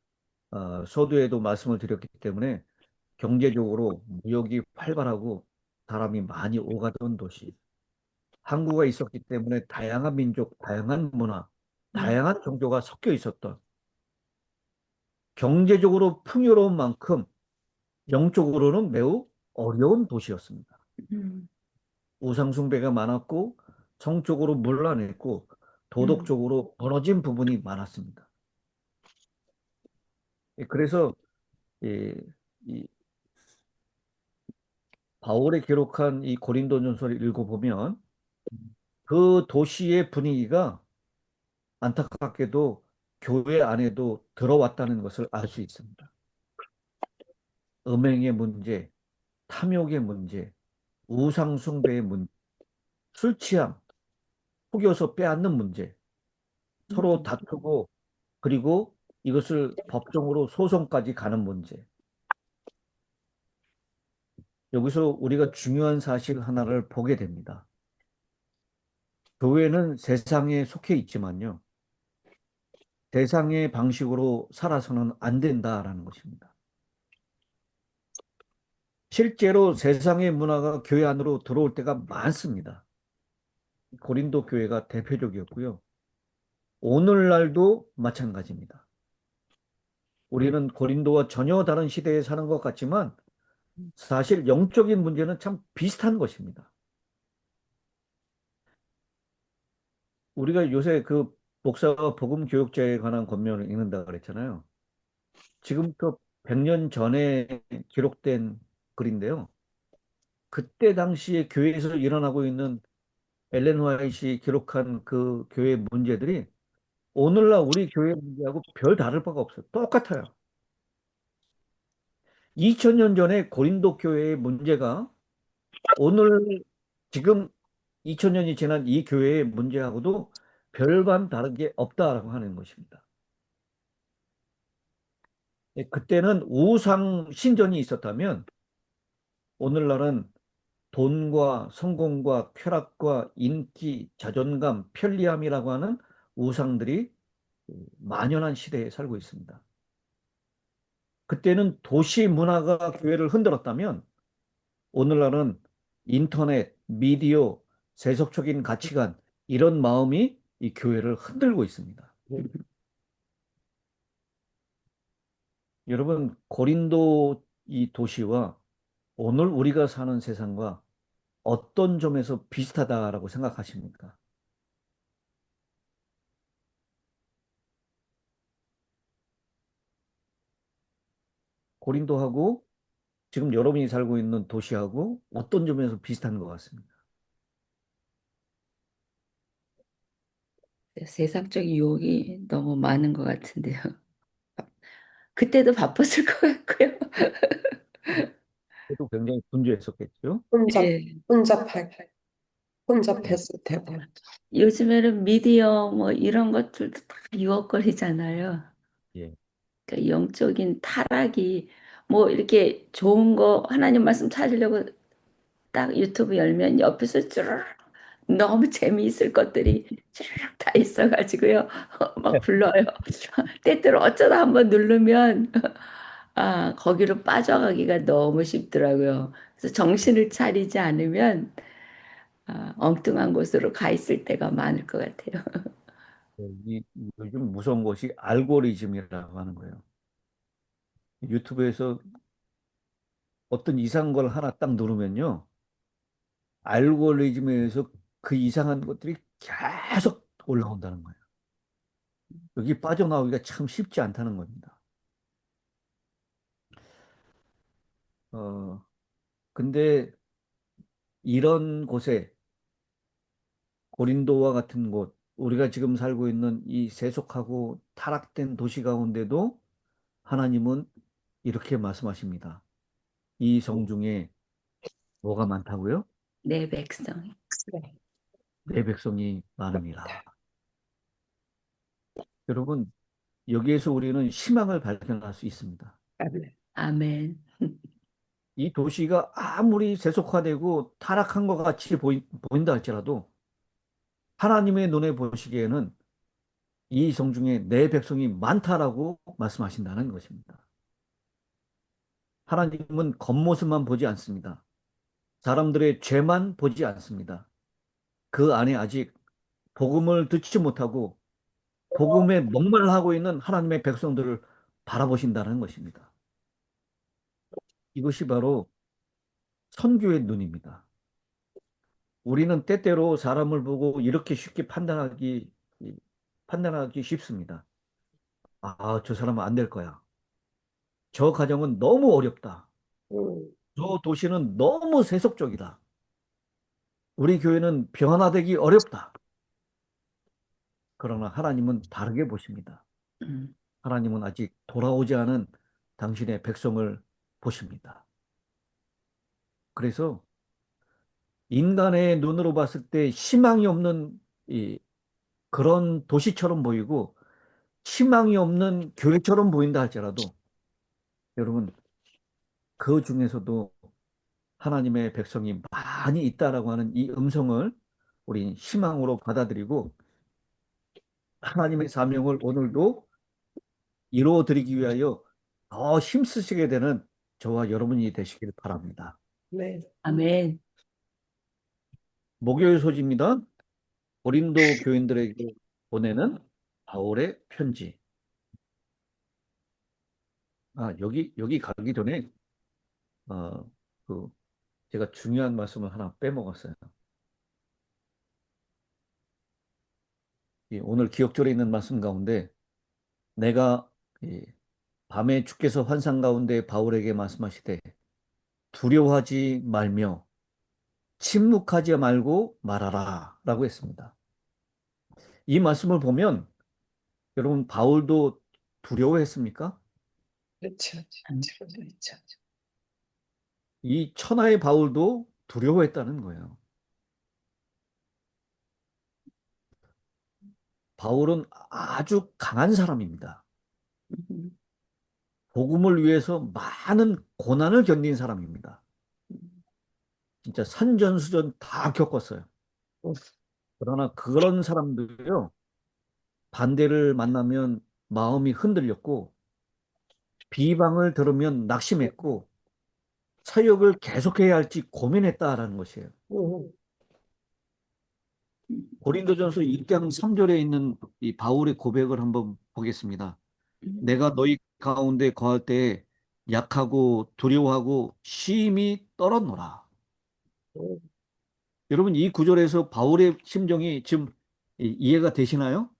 서두에도 말씀을 드렸기 때문에 경제적으로 무역이 활발하고 사람이 많이 오가던 도시. 항구가 있었기 때문에 다양한 민족, 다양한 문화, 다양한 종교가 섞여 있었던 경제적으로 풍요로운 만큼 영적으로는 매우 어려운 도시였습니다. 음, 우상숭배가 많았고 성적으로 문란했고 음, 도덕적으로 벌어진 부분이 많았습니다. 그래서 이, 이 바울이 기록한 이 고린도전서를 읽어보면 그 도시의 분위기가 안타깝게도 교회 안에도 들어왔다는 것을 알 수 있습니다. 음행의 문제, 탐욕의 문제, 우상숭배의 문제, 술 취함, 속여서 빼앗는 문제, 서로 다투고 그리고 이것을 법정으로 소송까지 가는 문제. 여기서 우리가 중요한 사실 하나를 보게 됩니다. 교회는 세상에 속해 있지만요. 세상의 방식으로 살아서는 안 된다라는 것입니다. 실제로 세상의 문화가 교회 안으로 들어올 때가 많습니다. 고린도 교회가 대표적이었고요. 오늘날도 마찬가지입니다. 우리는 고린도와 전혀 다른 시대에 사는 것 같지만 사실 영적인 문제는 참 비슷한 것입니다. 우리가 요새 그 목사가 복음 교육자에 관한 권면을 읽는다 그랬잖아요. 지금부터 100년 전에 기록된 글인데요. 그때 당시에 교회에서 일어나고 있는 엘렌 화이트이 기록한 그 교회 문제들이 오늘날 우리 교회 문제하고 별 다를 바가 없어요. 똑같아요. 2000년 전에 고린도 교회의 문제가 오늘 지금 2000년이 지난 이 교회의 문제하고도 별반 다른 게 없다라고 하는 것입니다. 그때는 우상 신전이 있었다면 오늘날은 돈과 성공과 쾌락과 인기, 자존감, 편리함이라고 하는 우상들이 만연한 시대에 살고 있습니다. 그때는 도시 문화가 교회를 흔들었다면 오늘날은 인터넷, 미디어, 세속적인 가치관 이런 마음이 이 교회를 흔들고 있습니다. 여러분, 고린도 이 도시와 오늘 우리가 사는 세상과 어떤 점에서 비슷하다라고 생각하십니까? 고린도하고 지금 여러분이 살고 있는 도시하고 어떤 점에서 비슷한 것 같습니다. 세상적인 유혹이 너무 많은 것 같은데요. 그때도 바빴을 것 같고요. 그래도 굉장히 분주했었겠죠. 혼잡, 예. 혼잡할, 예, 혼잡했을 테고. 요즘에는 미디어 뭐 이런 것들도 다 유혹거리잖아요. 예, 그러니까 영적인 타락이 뭐 이렇게 좋은 거 하나님 말씀 찾으려고 딱 유튜브 열면 옆에서 쭈르륵 너무 재미있을 것들이 쭈르륵 다 있어가지고요. 막 불러요. 때때로 어쩌다 한번 누르면 아, 거기로 빠져가기가 너무 쉽더라고요. 그래서 정신을 차리지 않으면 엉뚱한 곳으로 가 있을 때가 많을 것 같아요. 요즘 무서운 것이 알고리즘이라고 하는 거예요. 유튜브에서 어떤 이상한 걸 하나 딱 누르면요. 알고리즘에서 그 이상한 것들이 계속 올라온다는 거예요. 여기 빠져나오기가 참 쉽지 않다는 겁니다. 어, 근데 이런 곳에 고린도와 같은 곳, 우리가 지금 살고 있는 이 세속하고 타락된 도시 가운데도 하나님은 이렇게 말씀하십니다. 이 성 중에 뭐가 많다고요? 내 백성이. 네. 내 백성이 많음이라. 여러분, 여기에서 우리는 희망을 발견할 수 있습니다. 아멘. 아멘. 이 도시가 아무리 세속화되고 타락한 것 같이 보인다 할지라도 하나님의 눈에 보시기에는 이 성 중에 내 백성이 많다라고 말씀하신다는 것입니다. 하나님은 겉모습만 보지 않습니다. 사람들의 죄만 보지 않습니다. 그 안에 아직 복음을 듣지 못하고 복음에 목말라하고 있는 하나님의 백성들을 바라보신다는 것입니다. 이것이 바로 선교의 눈입니다. 우리는 때때로 사람을 보고 이렇게 쉽게 판단하기 쉽습니다. 아, 저 사람은 안 될 거야. 저 가정은 너무 어렵다. 음, 저 도시는 너무 세속적이다. 우리 교회는 변화되기 어렵다. 그러나 하나님은 다르게 보십니다. 음, 하나님은 아직 돌아오지 않은 당신의 백성을 보십니다. 그래서 인간의 눈으로 봤을 때 희망이 없는 그런 도시처럼 보이고 희망이 없는 교회처럼 보인다 할지라도 여러분 그 중에서도 하나님의 백성이 많이 있다라고 하는 이 음성을 우리 희망으로 받아들이고 하나님의 사명을 오늘도 이루어드리기 위하여 더 힘쓰시게 되는 저와 여러분이 되시길 바랍니다. 네. 아멘. 목요일 소지입니다. 고린도 교인들에게 보내는 바울의 편지. 아, 여기 가기 전에 어, 그 제가 중요한 말씀을 하나 빼먹었어요. 오늘 기억절에 있는 말씀 가운데 내가 이 밤에 주께서 환상 가운데 바울에게 말씀하시되 두려워하지 말며 침묵하지 말고 말하라 라고 했습니다. 이 말씀을 보면 여러분 바울도 두려워했습니까? 그렇죠. 아멘. 그렇죠. 이 천하의 바울도 두려워했다는 거예요. 바울은 아주 강한 사람입니다. 음, 복음을 위해서 많은 고난을 견딘 사람입니다. 진짜 산전수전 다 겪었어요. 음, 그러나 그런 사람들이요, 반대를 만나면 마음이 흔들렸고, 비방을 들으면 낙심했고, 사역을 계속해야 할지 고민했다라는 것이에요. 음, 고린도전서 1장 3절에 있는 이 바울의 고백을 한번 보겠습니다. 음, 내가 너희 가운데 거할 때 약하고 두려워하고 심히 떨었노라. 음. 여러분 이 구절에서 바울의 심정이 지금 이해가 되시나요?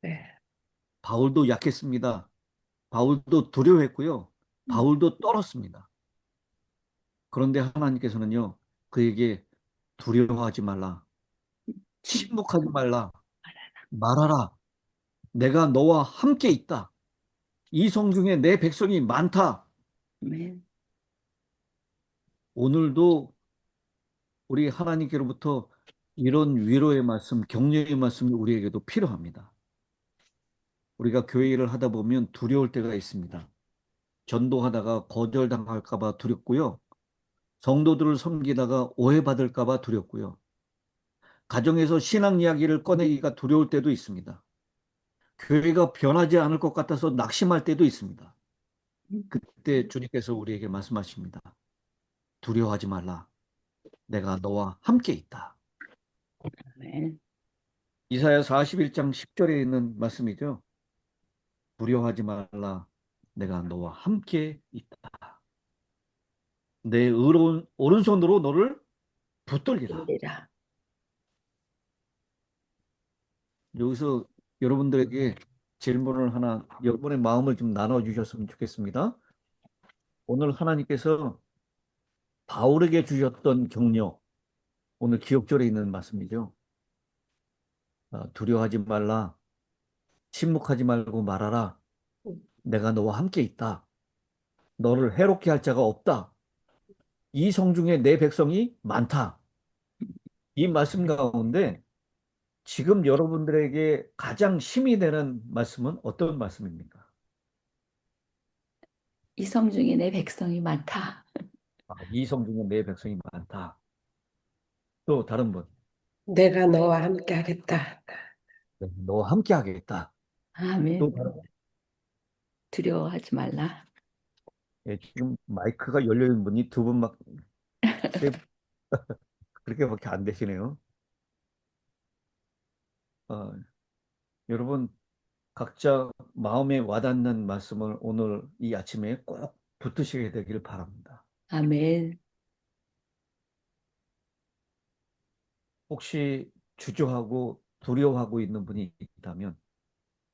네. 바울도 약했습니다. 바울도 두려워했고요. 음, 바울도 떨었습니다. 그런데 하나님께서는요, 그에게 두려워하지 말라, 침묵하지 말라, 말하라. 내가 너와 함께 있다. 이 성 중에 내 백성이 많다. 아멘. 오늘도 우리 하나님께로부터 이런 위로의 말씀, 격려의 말씀이 우리에게도 필요합니다. 우리가 교회 일을 하다 보면 두려울 때가 있습니다. 전도하다가 거절당할까 봐 두렵고요. 성도들을 섬기다가 오해받을까 봐 두렵고요. 가정에서 신앙 이야기를 꺼내기가 두려울 때도 있습니다. 교회가 변하지 않을 것 같아서 낙심할 때도 있습니다. 그때 주님께서 우리에게 말씀하십니다. 두려워하지 말라. 내가 너와 함께 있다. 아멘. 이사야 41장 10절에 있는 말씀이죠. 두려워하지 말라. 내가 너와 함께 있다. 내 의로운 오른손으로 너를 붙들리라. 이라. 여기서 여러분들에게 질문을 하나, 여러분의 마음을 좀 나눠주셨으면 좋겠습니다. 오늘 하나님께서 바울에게 주셨던 격려, 오늘 기억절에 있는 말씀이죠. 두려워하지 말라. 침묵하지 말고 말하라. 내가 너와 함께 있다. 너를 해롭게 할 자가 없다. 이 성 중에 내 백성이 많다. 이 말씀 가운데 지금 여러분들에게 가장 힘이 되는 말씀은 어떤 말씀입니까? 이성 중에 내 백성이 많다. 이성 중에 내 백성이 많다. 또 다른 분. 내가 너와 함께 하겠다. 네, 너와 함께 하겠다. 또 아멘. 다른 분. 두려워하지 말라. 예, 지금 마이크가 열려 있는 분이 두 분밖에 그렇게밖에 안 되시네요. 어, 여러분 각자 마음에 와닿는 말씀을 오늘 이 아침에 꼭 붙드시게 되기를 바랍니다. 아멘. 혹시 주저하고 두려워하고 있는 분이 있다면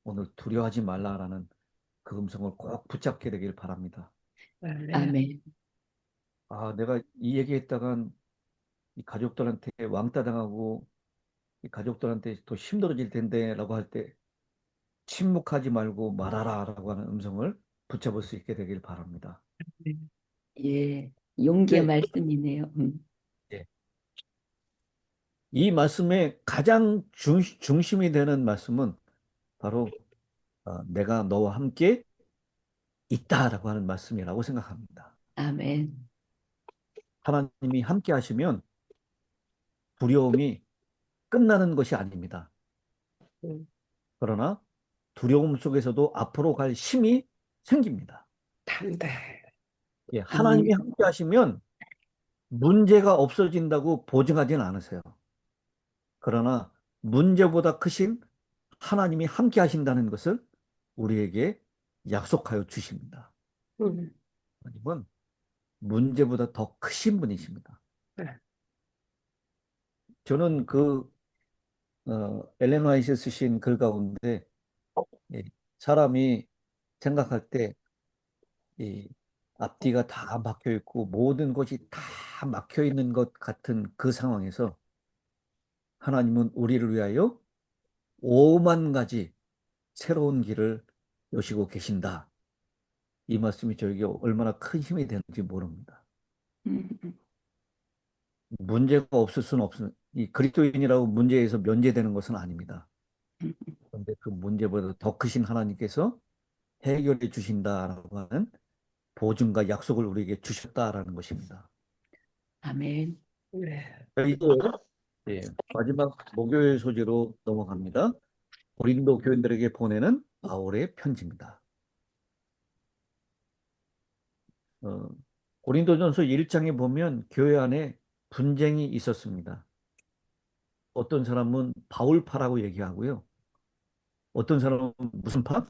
오늘 두려워하지 말라라는 그 음성을 꼭 붙잡게 되길 바랍니다. 아멘. 아멘. 내가 이 얘기했다간 이 가족들한테 왕따 당하고 이 가족들한테 더 힘들어질 텐데라고 할 때 침묵하지 말고 말하라라고 하는 음성을 붙잡을 수 있게 되길 바랍니다. 예. 용기의 네, 말씀이네요. 예. 이 말씀의 가장 중심이 되는 말씀은 바로 내가 너와 함께 있다라고 하는 말씀이라고 생각합니다. 아멘. 하나님이 함께 하시면 두려움이 끝나는 것이 아닙니다. 음, 그러나 두려움 속에서도 앞으로 갈 힘이 생깁니다. 담대. 예, 아멘. 하나님이 함께 하시면 문제가 없어진다고 보증하진 않으세요. 그러나 문제보다 크신 하나님이 함께 하신다는 것을 우리에게 약속하여 주십니다. 음, 하나님은 문제보다 더 크신 분이십니다. 네. 저는 엘렌 화이트 쓰신 글 가운데 예, 사람이 생각할 때 이 앞뒤가 다 막혀 있고 모든 것이 다 막혀 있는 것 같은 그 상황에서 하나님은 우리를 위하여 5만 가지 새로운 길을 여시고 계신다. 이 말씀이 저에게 얼마나 큰 힘이 되는지 모릅니다. 음, 문제가 없을 수는 없는 이 그리스도인이라고 문제에서 면제되는 것은 아닙니다. 음. 그런데 그 문제보다 더 크신 하나님께서 해결해 주신다라고 하는 보증과 약속을 우리에게 주셨다라는 것입니다. 아멘. 네. 자, 이제 예, 마지막 목요일 소재로 넘어갑니다. 고린도 교인들에게 보내는 바울의 편지입니다. 어, 고린도전서 1장에 보면 교회 안에 분쟁이 있었습니다. 어떤 사람은 바울파라고 얘기하고요. 어떤 사람은 무슨 파?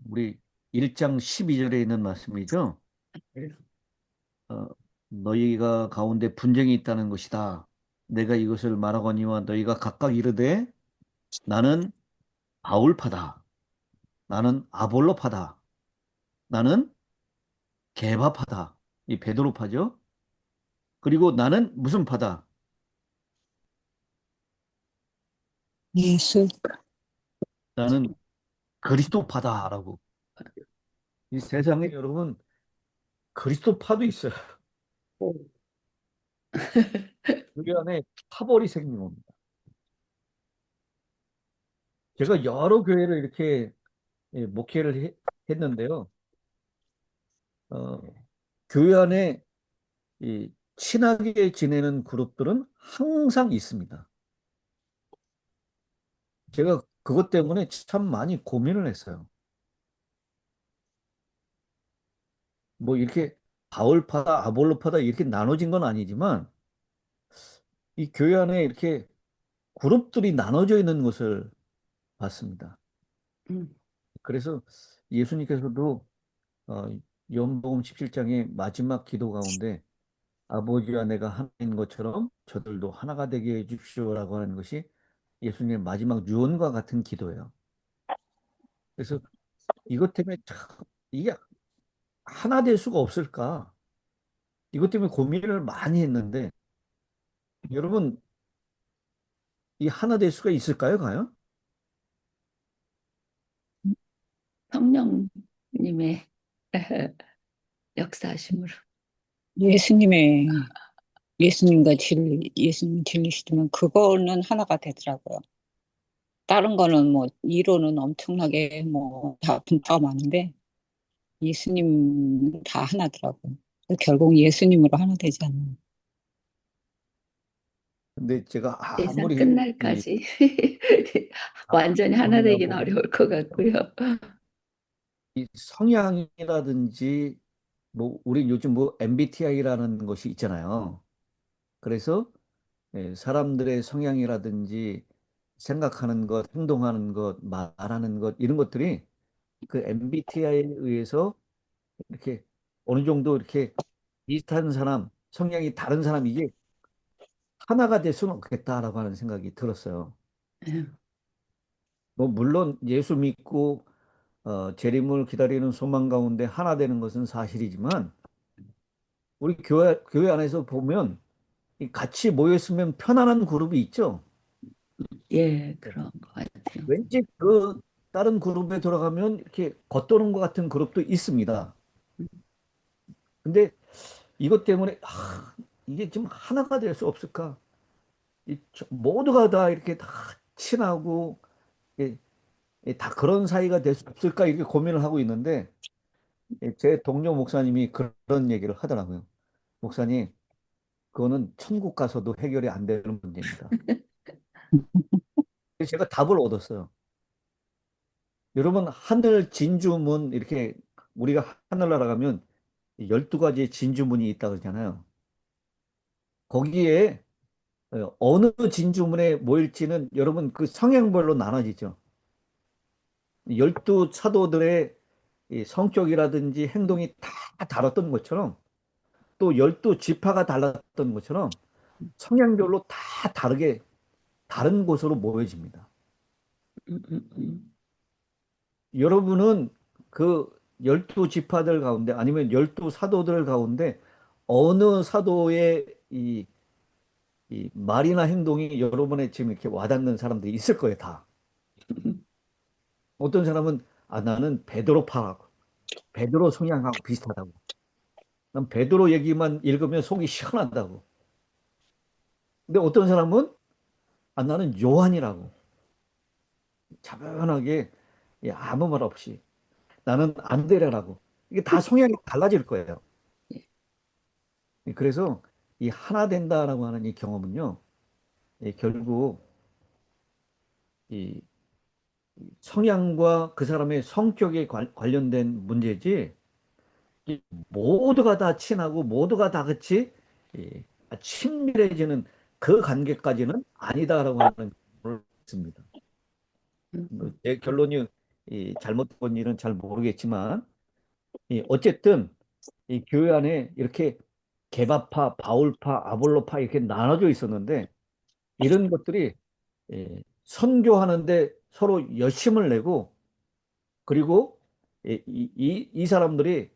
우리 1장 12절에 있는 말씀이죠. 어, 너희가 가운데 분쟁이 있다는 것이다. 내가 이것을 말하거니와 너희가 각각 이르되 나는 바울파다. 나는 아볼로파다. 나는 게바파다. 이 베드로파죠. 그리고 나는 무슨 파다? 예수. 나는 그리스도파다라고. 이 세상에 여러분 그리스도파도 있어요. 음, 그 안에 파벌이 생긴 겁니다. 제가 여러 교회를 이렇게 목회를 했는데요. 어, 교회 안에 이 친하게 지내는 그룹들은 항상 있습니다. 제가 그것 때문에 참 많이 고민을 했어요. 뭐 이렇게 바울파다, 아볼로파다 이렇게 나눠진 건 아니지만 이 교회 안에 이렇게 그룹들이 나눠져 있는 것을 봤습니다. 음, 그래서 예수님께서도 어, 요한복음 17장의 마지막 기도 가운데 아버지와 내가 하나인 것처럼 저들도 하나가 되게 해 주십시오라고 하는 것이 예수님의 마지막 유언과 같은 기도예요. 그래서 이것 때문에 참 이게 하나 될 수가 없을까? 이것 때문에 고민을 많이 했는데 여러분 이 하나 될 수가 있을까요, 과연? 성령님의 역사하심으로. 예수님의 예수님 진리시지만 그거는 하나가 되더라고요. 다른 거는 뭐 이론은 엄청나게 뭐 다 분파가 많은데 예수님은 다 하나더라고요. 결국 예수님으로 하나 되지 않나. 근데 제가 세상 아무리 이 끝날까지 완전히 하나 되긴 고민하고 어려울 것 같고요. 이 성향이라든지 뭐 우리 요즘 뭐 MBTI라는 것이 있잖아요. 그래서 사람들의 성향이라든지 생각하는 것, 행동하는 것, 말하는 것 이런 것들이 그 MBTI에 의해서 이렇게 어느 정도 이렇게 비슷한 사람, 성향이 다른 사람 이게 하나가 될 수는 없겠다라고 하는 생각이 들었어요. 음, 뭐 물론 예수 믿고 재림을 기다리는 소망 가운데 하나 되는 것은 사실이지만 우리 교회 안에서 보면 이 같이 모였으면 편안한 그룹이 있죠. 예, 그런 것 같아요. 왠지 그 다른 그룹에 들어가면 이렇게 겉도는 것 같은 그룹도 있습니다. 근데 이것 때문에 이게 좀 하나가 될 수 없을까? 모두가 다 이렇게 다 친하고 예, 다 그런 사이가 될 수 없을까 이렇게 고민을 하고 있는데 제 동료 목사님이 그런 얘기를 하더라고요. 목사님, 그거는 천국 가서도 해결이 안 되는 문제입니다. 그래서 제가 답을 얻었어요. 여러분, 하늘 진주문 이렇게 우리가 하늘나라 가면 12가지 진주문이 있다 그러잖아요. 거기에 어느 진주문에 모일지는 여러분 그 성향별로 나눠지죠. 12 사도들의 이 성격이라든지 행동이 다 다랐던 것처럼 또 12지파가 달랐던 것처럼 성향별로 다 다르게 다른 곳으로 모여집니다. 음, 음, 음. 여러분은 그 12지파들 가운데 아니면 12사도들 가운데 어느 사도의 이 말이나 행동이 여러분의 지금 이렇게 와닿는 사람들이 있을 거예요, 다. 어떤 사람은 나는 베드로파라고, 베드로 성향하고 비슷하다고. 난 베드로 얘기만 읽으면 속이 시원하다고. 근데 어떤 사람은 나는 요한이라고. 차분하게 아무 말 없이 나는 안드레라고. 이게 다 성향이 달라질 거예요. 그래서 이 하나 된다라고 하는 이 경험은요, 결국 이 성향과 그 사람의 성격에 관련된 문제지, 이 모두가 다 친하고 모두가 다 같이 이 친밀해지는 그 관계까지는 아니다라고 하는 걸 습니다. 제 결론이 잘못된 일은 잘 모르겠지만, 어쨌든 이 교회 안에 이렇게 개바파, 바울파, 아볼로파 이렇게 나눠져 있었는데 이런 것들이 선교하는데 서로 열심을 내고 그리고 이 사람들이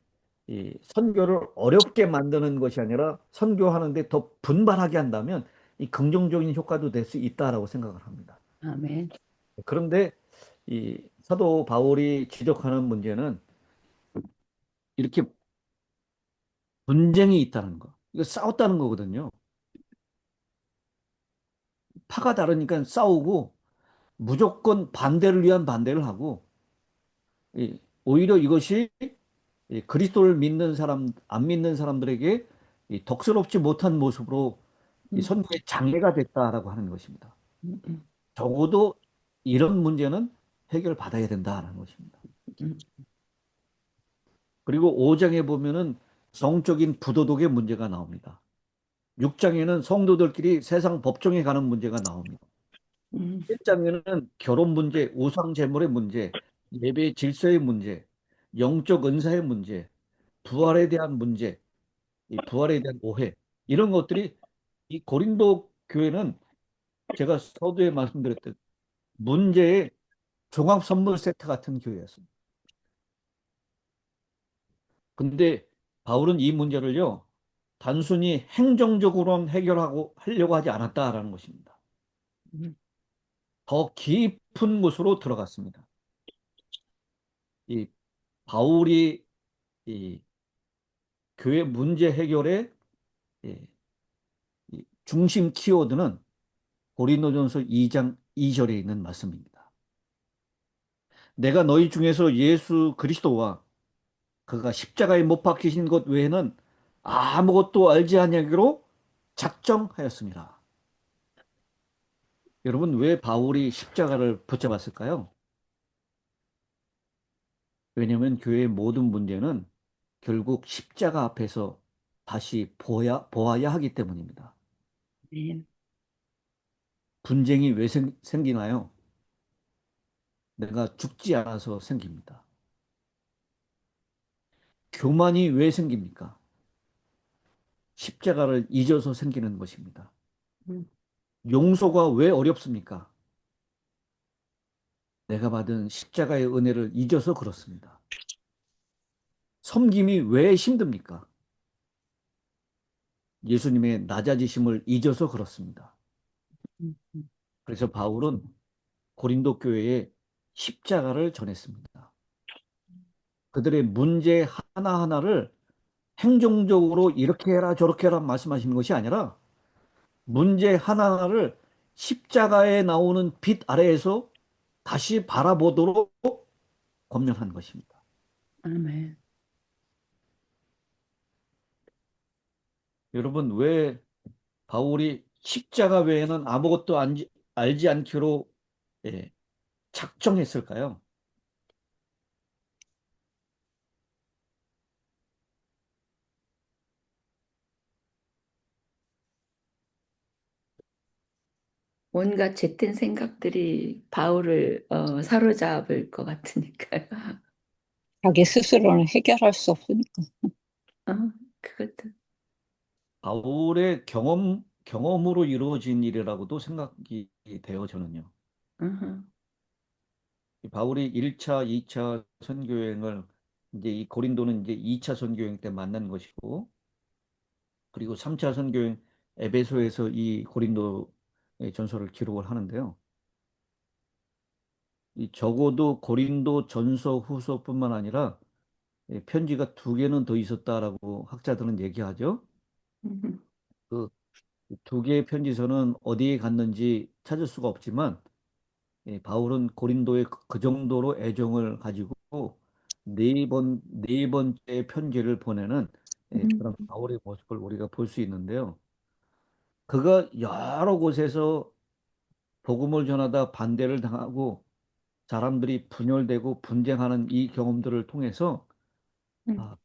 이 선교를 어렵게 만드는 것이 아니라 선교하는데 더 분발하게 한다면 이 긍정적인 효과도 될 수 있다라고 생각을 합니다. 아멘. 그런데 이 사도 바울이 지적하는 문제는 이렇게 분쟁이 있다는 거. 이거 싸웠다는 거거든요. 파가 다르니까 싸우고 무조건 반대를 위한 반대를 하고 오히려 이것이 이 그리스도를 믿는 사람, 안 믿는 사람들에게 이 덕스럽지 못한 모습으로 이 음, 선교에 장애가 됐다라고 하는 것입니다. 음, 음, 적어도 이런 문제는 해결받아야 된다라는 것입니다. 음, 그리고 5장에 보면은 성적인 부도덕의 문제가 나옵니다. 6장에는 성도들끼리 세상 법정에 가는 문제가 나옵니다. 음, 7장에는 결혼 문제, 우상 제물의 문제, 예배 질서의 문제, 영적 은사의 문제, 부활에 대한 문제, 이 부활에 대한 오해 이런 것들이 이 고린도 교회는 제가 서두에 말씀드렸듯 문제의 종합 선물 세트 같은 교회였습니다. 근데 바울은 이 문제를요 단순히 행정적으로만 해결하고 하려고 하지 않았다라는 것입니다. 음, 더 깊은 곳으로 들어갔습니다. 이 바울이 이 교회 문제 해결에 예, 이 중심 키워드는 고린도전서 2장 2절에 있는 말씀입니다. 내가 너희 중에서 예수 그리스도와 그가 십자가에 못 박히신 것 외에는 아무것도 알지 아니하기로 작정하였습니다. 여러분, 왜 바울이 십자가를 붙잡았을까요? 왜냐하면 교회의 모든 문제는 결국 십자가 앞에서 다시 보아야 하기 때문입니다. 아멘. 분쟁이 왜 생기나요? 내가 죽지 않아서 생깁니다. 교만이 왜 생깁니까? 십자가를 잊어서 생기는 것입니다. 음, 용서가 왜 어렵습니까? 내가 받은 십자가의 은혜를 잊어서 그렇습니다. 섬김이 왜 힘듭니까? 예수님의 낮아지심을 잊어서 그렇습니다. 음, 음. 그래서 바울은 고린도 교회에 십자가를 전했습니다. 그들의 문제 하나하나를 행정적으로 이렇게 해라 저렇게 해라 말씀하시는 것이 아니라 문제 하나하나를 십자가에 나오는 빛 아래에서 다시 바라보도록 권면한 것입니다. 아멘. 여러분, 왜 바울이 십자가 외에는 아무것도 알지 않기로 예, 작정했을까요? 온갖 젬된 생각들이 바울을 사로잡을 것 같으니까요. 자기 스스로는 해결할 수 없으니까. 어, 그것도. 바울의 경험으로 이루어진 일이라고도 생각이 돼요, 저는요. 어허. 이 바울이 1차, 2차 선교여행을 이제 이 고린도는 이제 2차 선교여행 때 만난 것이고, 그리고 3차 선교여행 에베소에서 이 고린도의 전서를 기록을 하는데요. 이 적어도 고린도 전서 후서뿐만 아니라 편지가 두 개는 더 있었다라고 학자들은 얘기하죠. 음, 그 두 개의 편지서는 어디에 갔는지 찾을 수가 없지만 바울은 고린도에 그 정도로 애정을 가지고 네 번째 편지를 보내는 그런 음, 바울의 모습을 우리가 볼 수 있는데요. 그가 여러 곳에서 복음을 전하다 반대를 당하고 사람들이 분열되고 분쟁하는 이 경험들을 통해서 음, 아,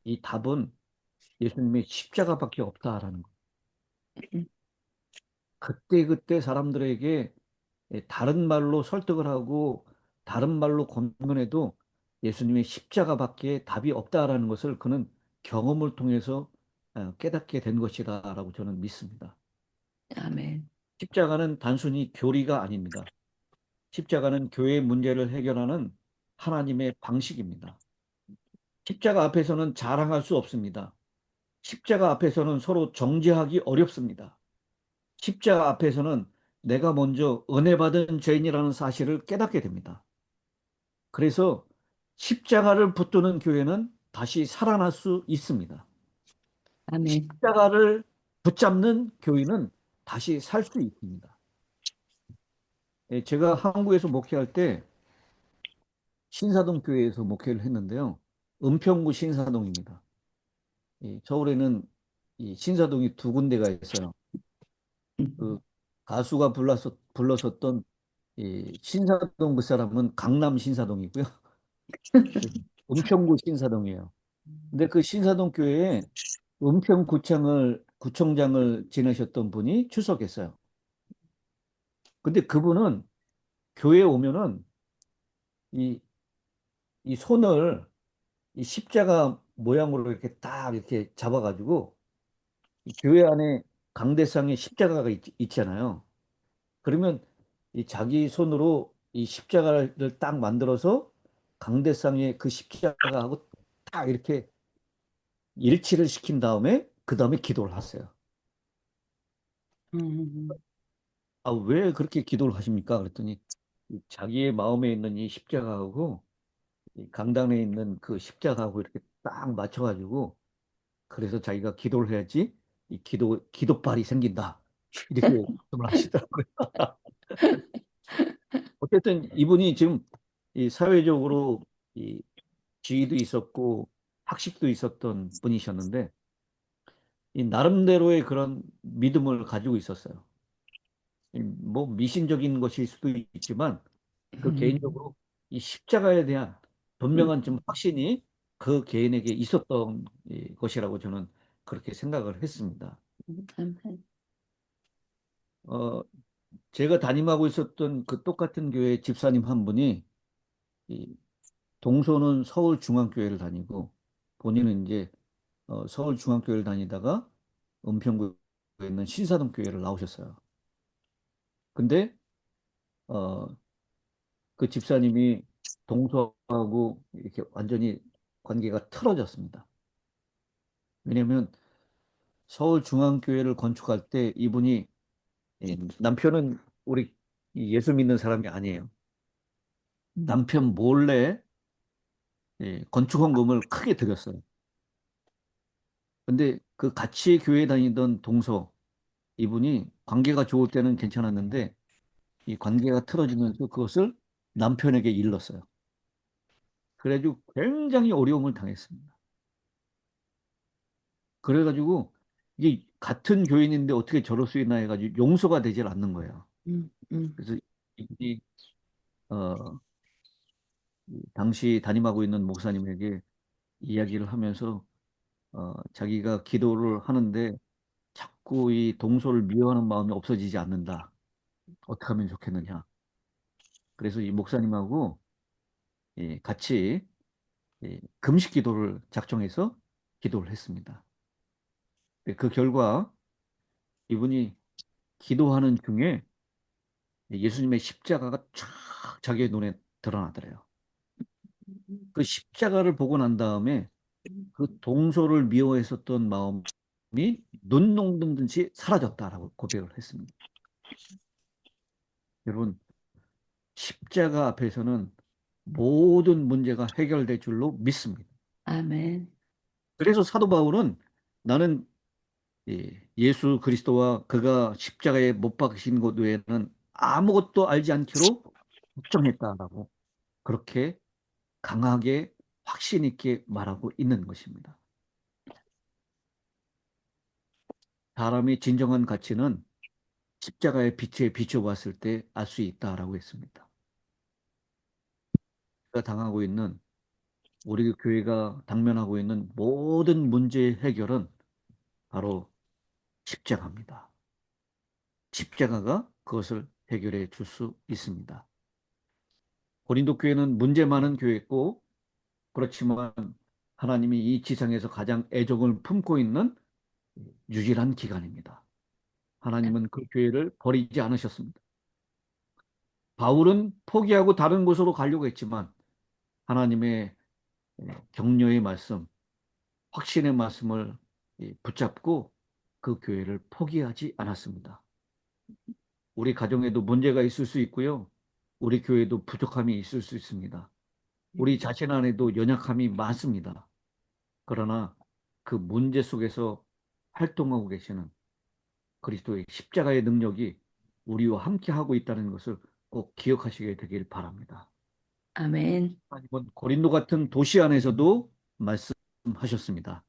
이 답은 예수님의 십자가밖에 없다라는 것. 음. 그때그때 사람들에게 다른 말로 설득을 하고 다른 말로 권면해도 예수님의 십자가밖에 답이 없다라는 것을 그는 경험을 통해서 깨닫게 된 것이다라고 저는 믿습니다. 아멘. 십자가는 단순히 교리가 아닙니다. 십자가는 교회의 문제를 해결하는 하나님의 방식입니다. 십자가 앞에서는 자랑할 수 없습니다. 십자가 앞에서는 서로 정죄하기 어렵습니다. 십자가 앞에서는 내가 먼저 은혜 받은 죄인이라는 사실을 깨닫게 됩니다. 그래서 십자가를 붙드는 교회는 다시 살아날 수 있습니다. 아멘. 십자가를 붙잡는 교회는 다시 살 수 있습니다. 제가 한국에서 목회할 때 신사동 교회에서 목회를 했는데요. 은평구 신사동입니다. 서울에는 이 신사동이 두 군데가 있어요. 그 가수가 불렀었던 이 신사동 그 사람은 강남 신사동이고요. 은평구 신사동이에요. 근데 그 신사동 교회에 구청장을 지내셨던 분이 출석했어요. 근데 그분은 교회에 오면은 이, 이 손을 이 십자가 모양으로 이렇게 딱 이렇게 잡아가지고 이 교회 안에 강대상에 십자가가 있잖아요. 그러면 이 자기 손으로 이 십자가를 딱 만들어서 강대상에 그 십자가하고 딱 이렇게 일치를 시킨 다음에 그 다음에 기도를 하세요. 음, 아, 왜 그렇게 기도를 하십니까? 그랬더니 이 자기의 마음에 있는 이 십자가하고 이 강단에 있는 그 십자가하고 이렇게 딱 맞춰가지고 그래서 자기가 기도를 해야지 이 기도빨이 생긴다. 이렇게 말씀을 하시더라고요. 어쨌든 이분이 지금 이 사회적으로 이 지위도 있었고 학식도 있었던 분이셨는데 이 나름대로의 그런 믿음을 가지고 있었어요. 뭐 미신적인 것일 수도 있지만 그 음, 개인적으로 이 십자가에 대한 음, 분명한 좀 확신이 그 개인에게 있었던 이 것이라고 저는 그렇게 생각을 했습니다. 아멘. 어, 제가 담임하고 있었던 그 똑같은 교회 집사님 한 분이 이 동서는 서울중앙교회를 다니고 본인은 이제 서울중앙교회를 다니다가 은평구에 있는 신사동교회를 나오셨어요. 근데 어, 그 집사님이 동서하고 이렇게 완전히 관계가 틀어졌습니다. 왜냐하면 서울중앙교회를 건축할 때 이분이 남편은 우리 예수 믿는 사람이 아니에요. 남편 몰래 건축헌금을 크게 들였어요. 근데 그 같이 교회 다니던 동서 이분이 관계가 좋을 때는 괜찮았는데 이 관계가 틀어지면서 그것을 남편에게 일렀어요. 그래가지고 굉장히 어려움을 당했습니다. 그래가지고 이게 같은 교인인데 어떻게 저럴 수 있나 해가지고 용서가 되질 않는 거예요. 음, 음, 그래서 이 어, 당시 담임하고 있는 목사님에게 이야기를 하면서 자기가 기도를 하는데 자꾸 이 동서를 미워하는 마음이 없어지지 않는다. 어떻게 하면 좋겠느냐. 그래서 이 목사님하고 같이 금식 기도를 작정해서 기도를 했습니다. 그 결과 이분이 기도하는 중에 예수님의 십자가가 쫙 자기의 눈에 드러나더래요. 그 십자가를 보고 난 다음에 그 동서를 미워했었던 마음이 눈 녹는 듯이 사라졌다라고 고백을 했습니다. 여러분, 십자가 앞에서는 모든 문제가 해결될 줄로 믿습니다. 아멘. 그래서 사도 바울은 나는 예수 그리스도와 그가 십자가에 못 박히신 것 외에는 아무것도 알지 않기로 확정했다라고 그렇게 강하게 확신 있게 말하고 있는 것입니다. 사람의 진정한 가치는 십자가의 빛에 비춰봤을 때 알 수 있다라고 했습니다. 우리가 당하고 있는 우리 교회가 당면하고 있는 모든 문제의 해결은 바로 십자가입니다. 십자가가 그것을 해결해 줄 수 있습니다. 고린도 교회는 문제 많은 교회였고 그렇지만 하나님이 이 지상에서 가장 애정을 품고 있는 유일한 기관입니다. 하나님은 그 교회를 버리지 않으셨습니다. 바울은 포기하고 다른 곳으로 가려고 했지만 하나님의 격려의 말씀, 확신의 말씀을 붙잡고 그 교회를 포기하지 않았습니다. 우리 가정에도 문제가 있을 수 있고요. 우리 교회도 부족함이 있을 수 있습니다. 우리 자신 안에도 연약함이 많습니다. 그러나 그 문제 속에서 활동하고 계시는 그리스도의 십자가의 능력이 우리와 함께 하고 있다는 것을 꼭 기억하시게 되길 바랍니다. 아멘. 하나님은 고린도 같은 도시 안에서도 말씀하셨습니다.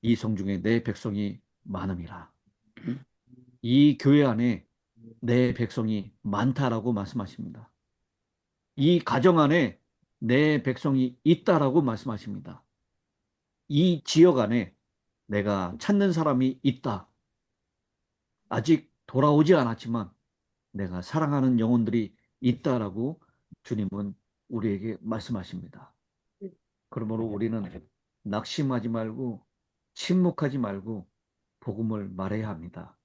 이 성중에 내 백성이 많음이라. 이 교회 안에 내 백성이 많다라고 말씀하십니다. 이 가정 안에 내 백성이 있다라고 말씀하십니다. 이 지역 안에 내가 찾는 사람이 있다. 아직 돌아오지 않았지만 내가 사랑하는 영혼들이 있다라고 주님은 우리에게 말씀하십니다. 그러므로 우리는 낙심하지 말고 침묵하지 말고 복음을 말해야 합니다.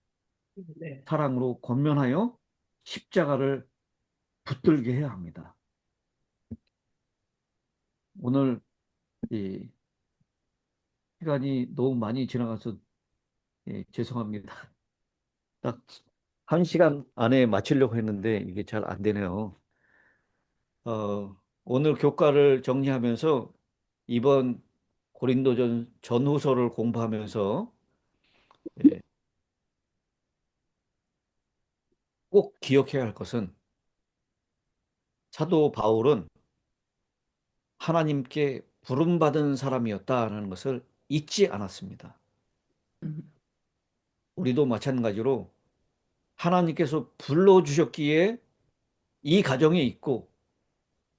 네. 사랑으로 권면하여 십자가를 붙들게 해야 합니다. 오늘 이 시간이 너무 많이 지나가서 죄송합니다. 딱 한 시간 안에 마치려고 했는데 이게 잘 안 되네요. 오늘 교과를 정리하면서 이번 고린도전 전후서를 공부하면서 예, 꼭 기억해야 할 것은 사도 바울은 하나님께 부름받은 사람이었다는 것을 잊지 않았습니다. 음, 우리도 마찬가지로 하나님께서 불러주셨기에 이 가정에 있고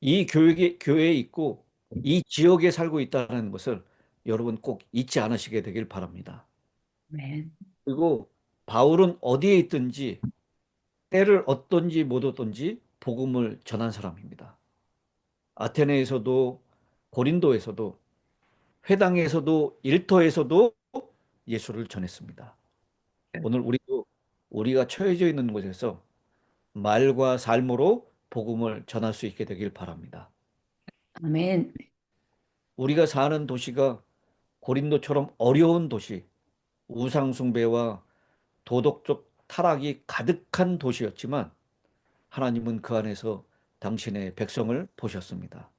이 교회에 있고 이 지역에 살고 있다는 것을 여러분 꼭 잊지 않으시게 되길 바랍니다. 아멘. 그리고 바울은 어디에 있든지 때를 얻든지 못 얻든지 복음을 전한 사람입니다. 아테네에서도 고린도에서도 회당에서도 일터에서도 예수를 전했습니다. 오늘 우리도 우리가 처해져 있는 곳에서 말과 삶으로 복음을 전할 수 있게 되길 바랍니다. 아멘. 우리가 사는 도시가 고린도처럼 어려운 도시, 우상숭배와 도덕적 타락이 가득한 도시였지만 하나님은 그 안에서 당신의 백성을 보셨습니다.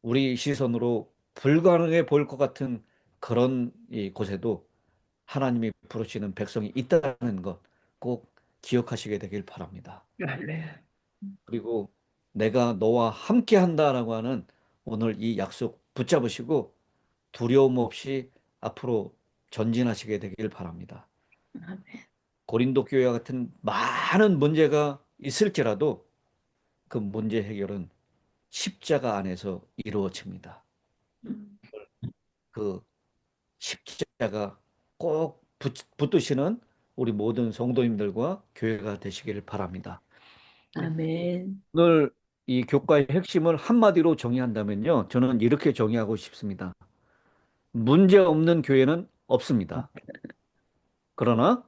우리 시선으로 불가능해 보일 것 같은 그런 이 곳에도 하나님이 부르시는 백성이 있다는 것 꼭 기억하시게 되길 바랍니다. 할렐루야. 그리고 내가 너와 함께 한다라고 하는 오늘 이 약속 붙잡으시고 두려움 없이 앞으로 전진하시게 되길 바랍니다. 아멘. 고린도 교회와 같은 많은 문제가 있을지라도 그 문제 해결은 십자가 안에서 이루어집니다. 음, 그 십자가 꼭 붙드시는 우리 모든 성도님들과 교회가 되시기를 바랍니다. 아멘. 오늘 이 교과의 핵심을 한마디로 정의한다면요. 저는 이렇게 정의하고 싶습니다. 문제 없는 교회는 없습니다. 그러나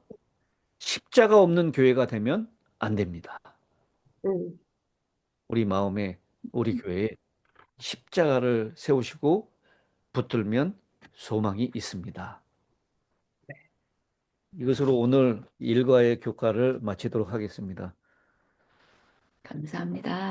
십자가 없는 교회가 되면 안 됩니다. 음, 우리 마음에, 우리 교회에 십자가를 세우시고 붙들면 소망이 있습니다. 이것으로 오늘 일과의 교과를 마치도록 하겠습니다. 감사합니다.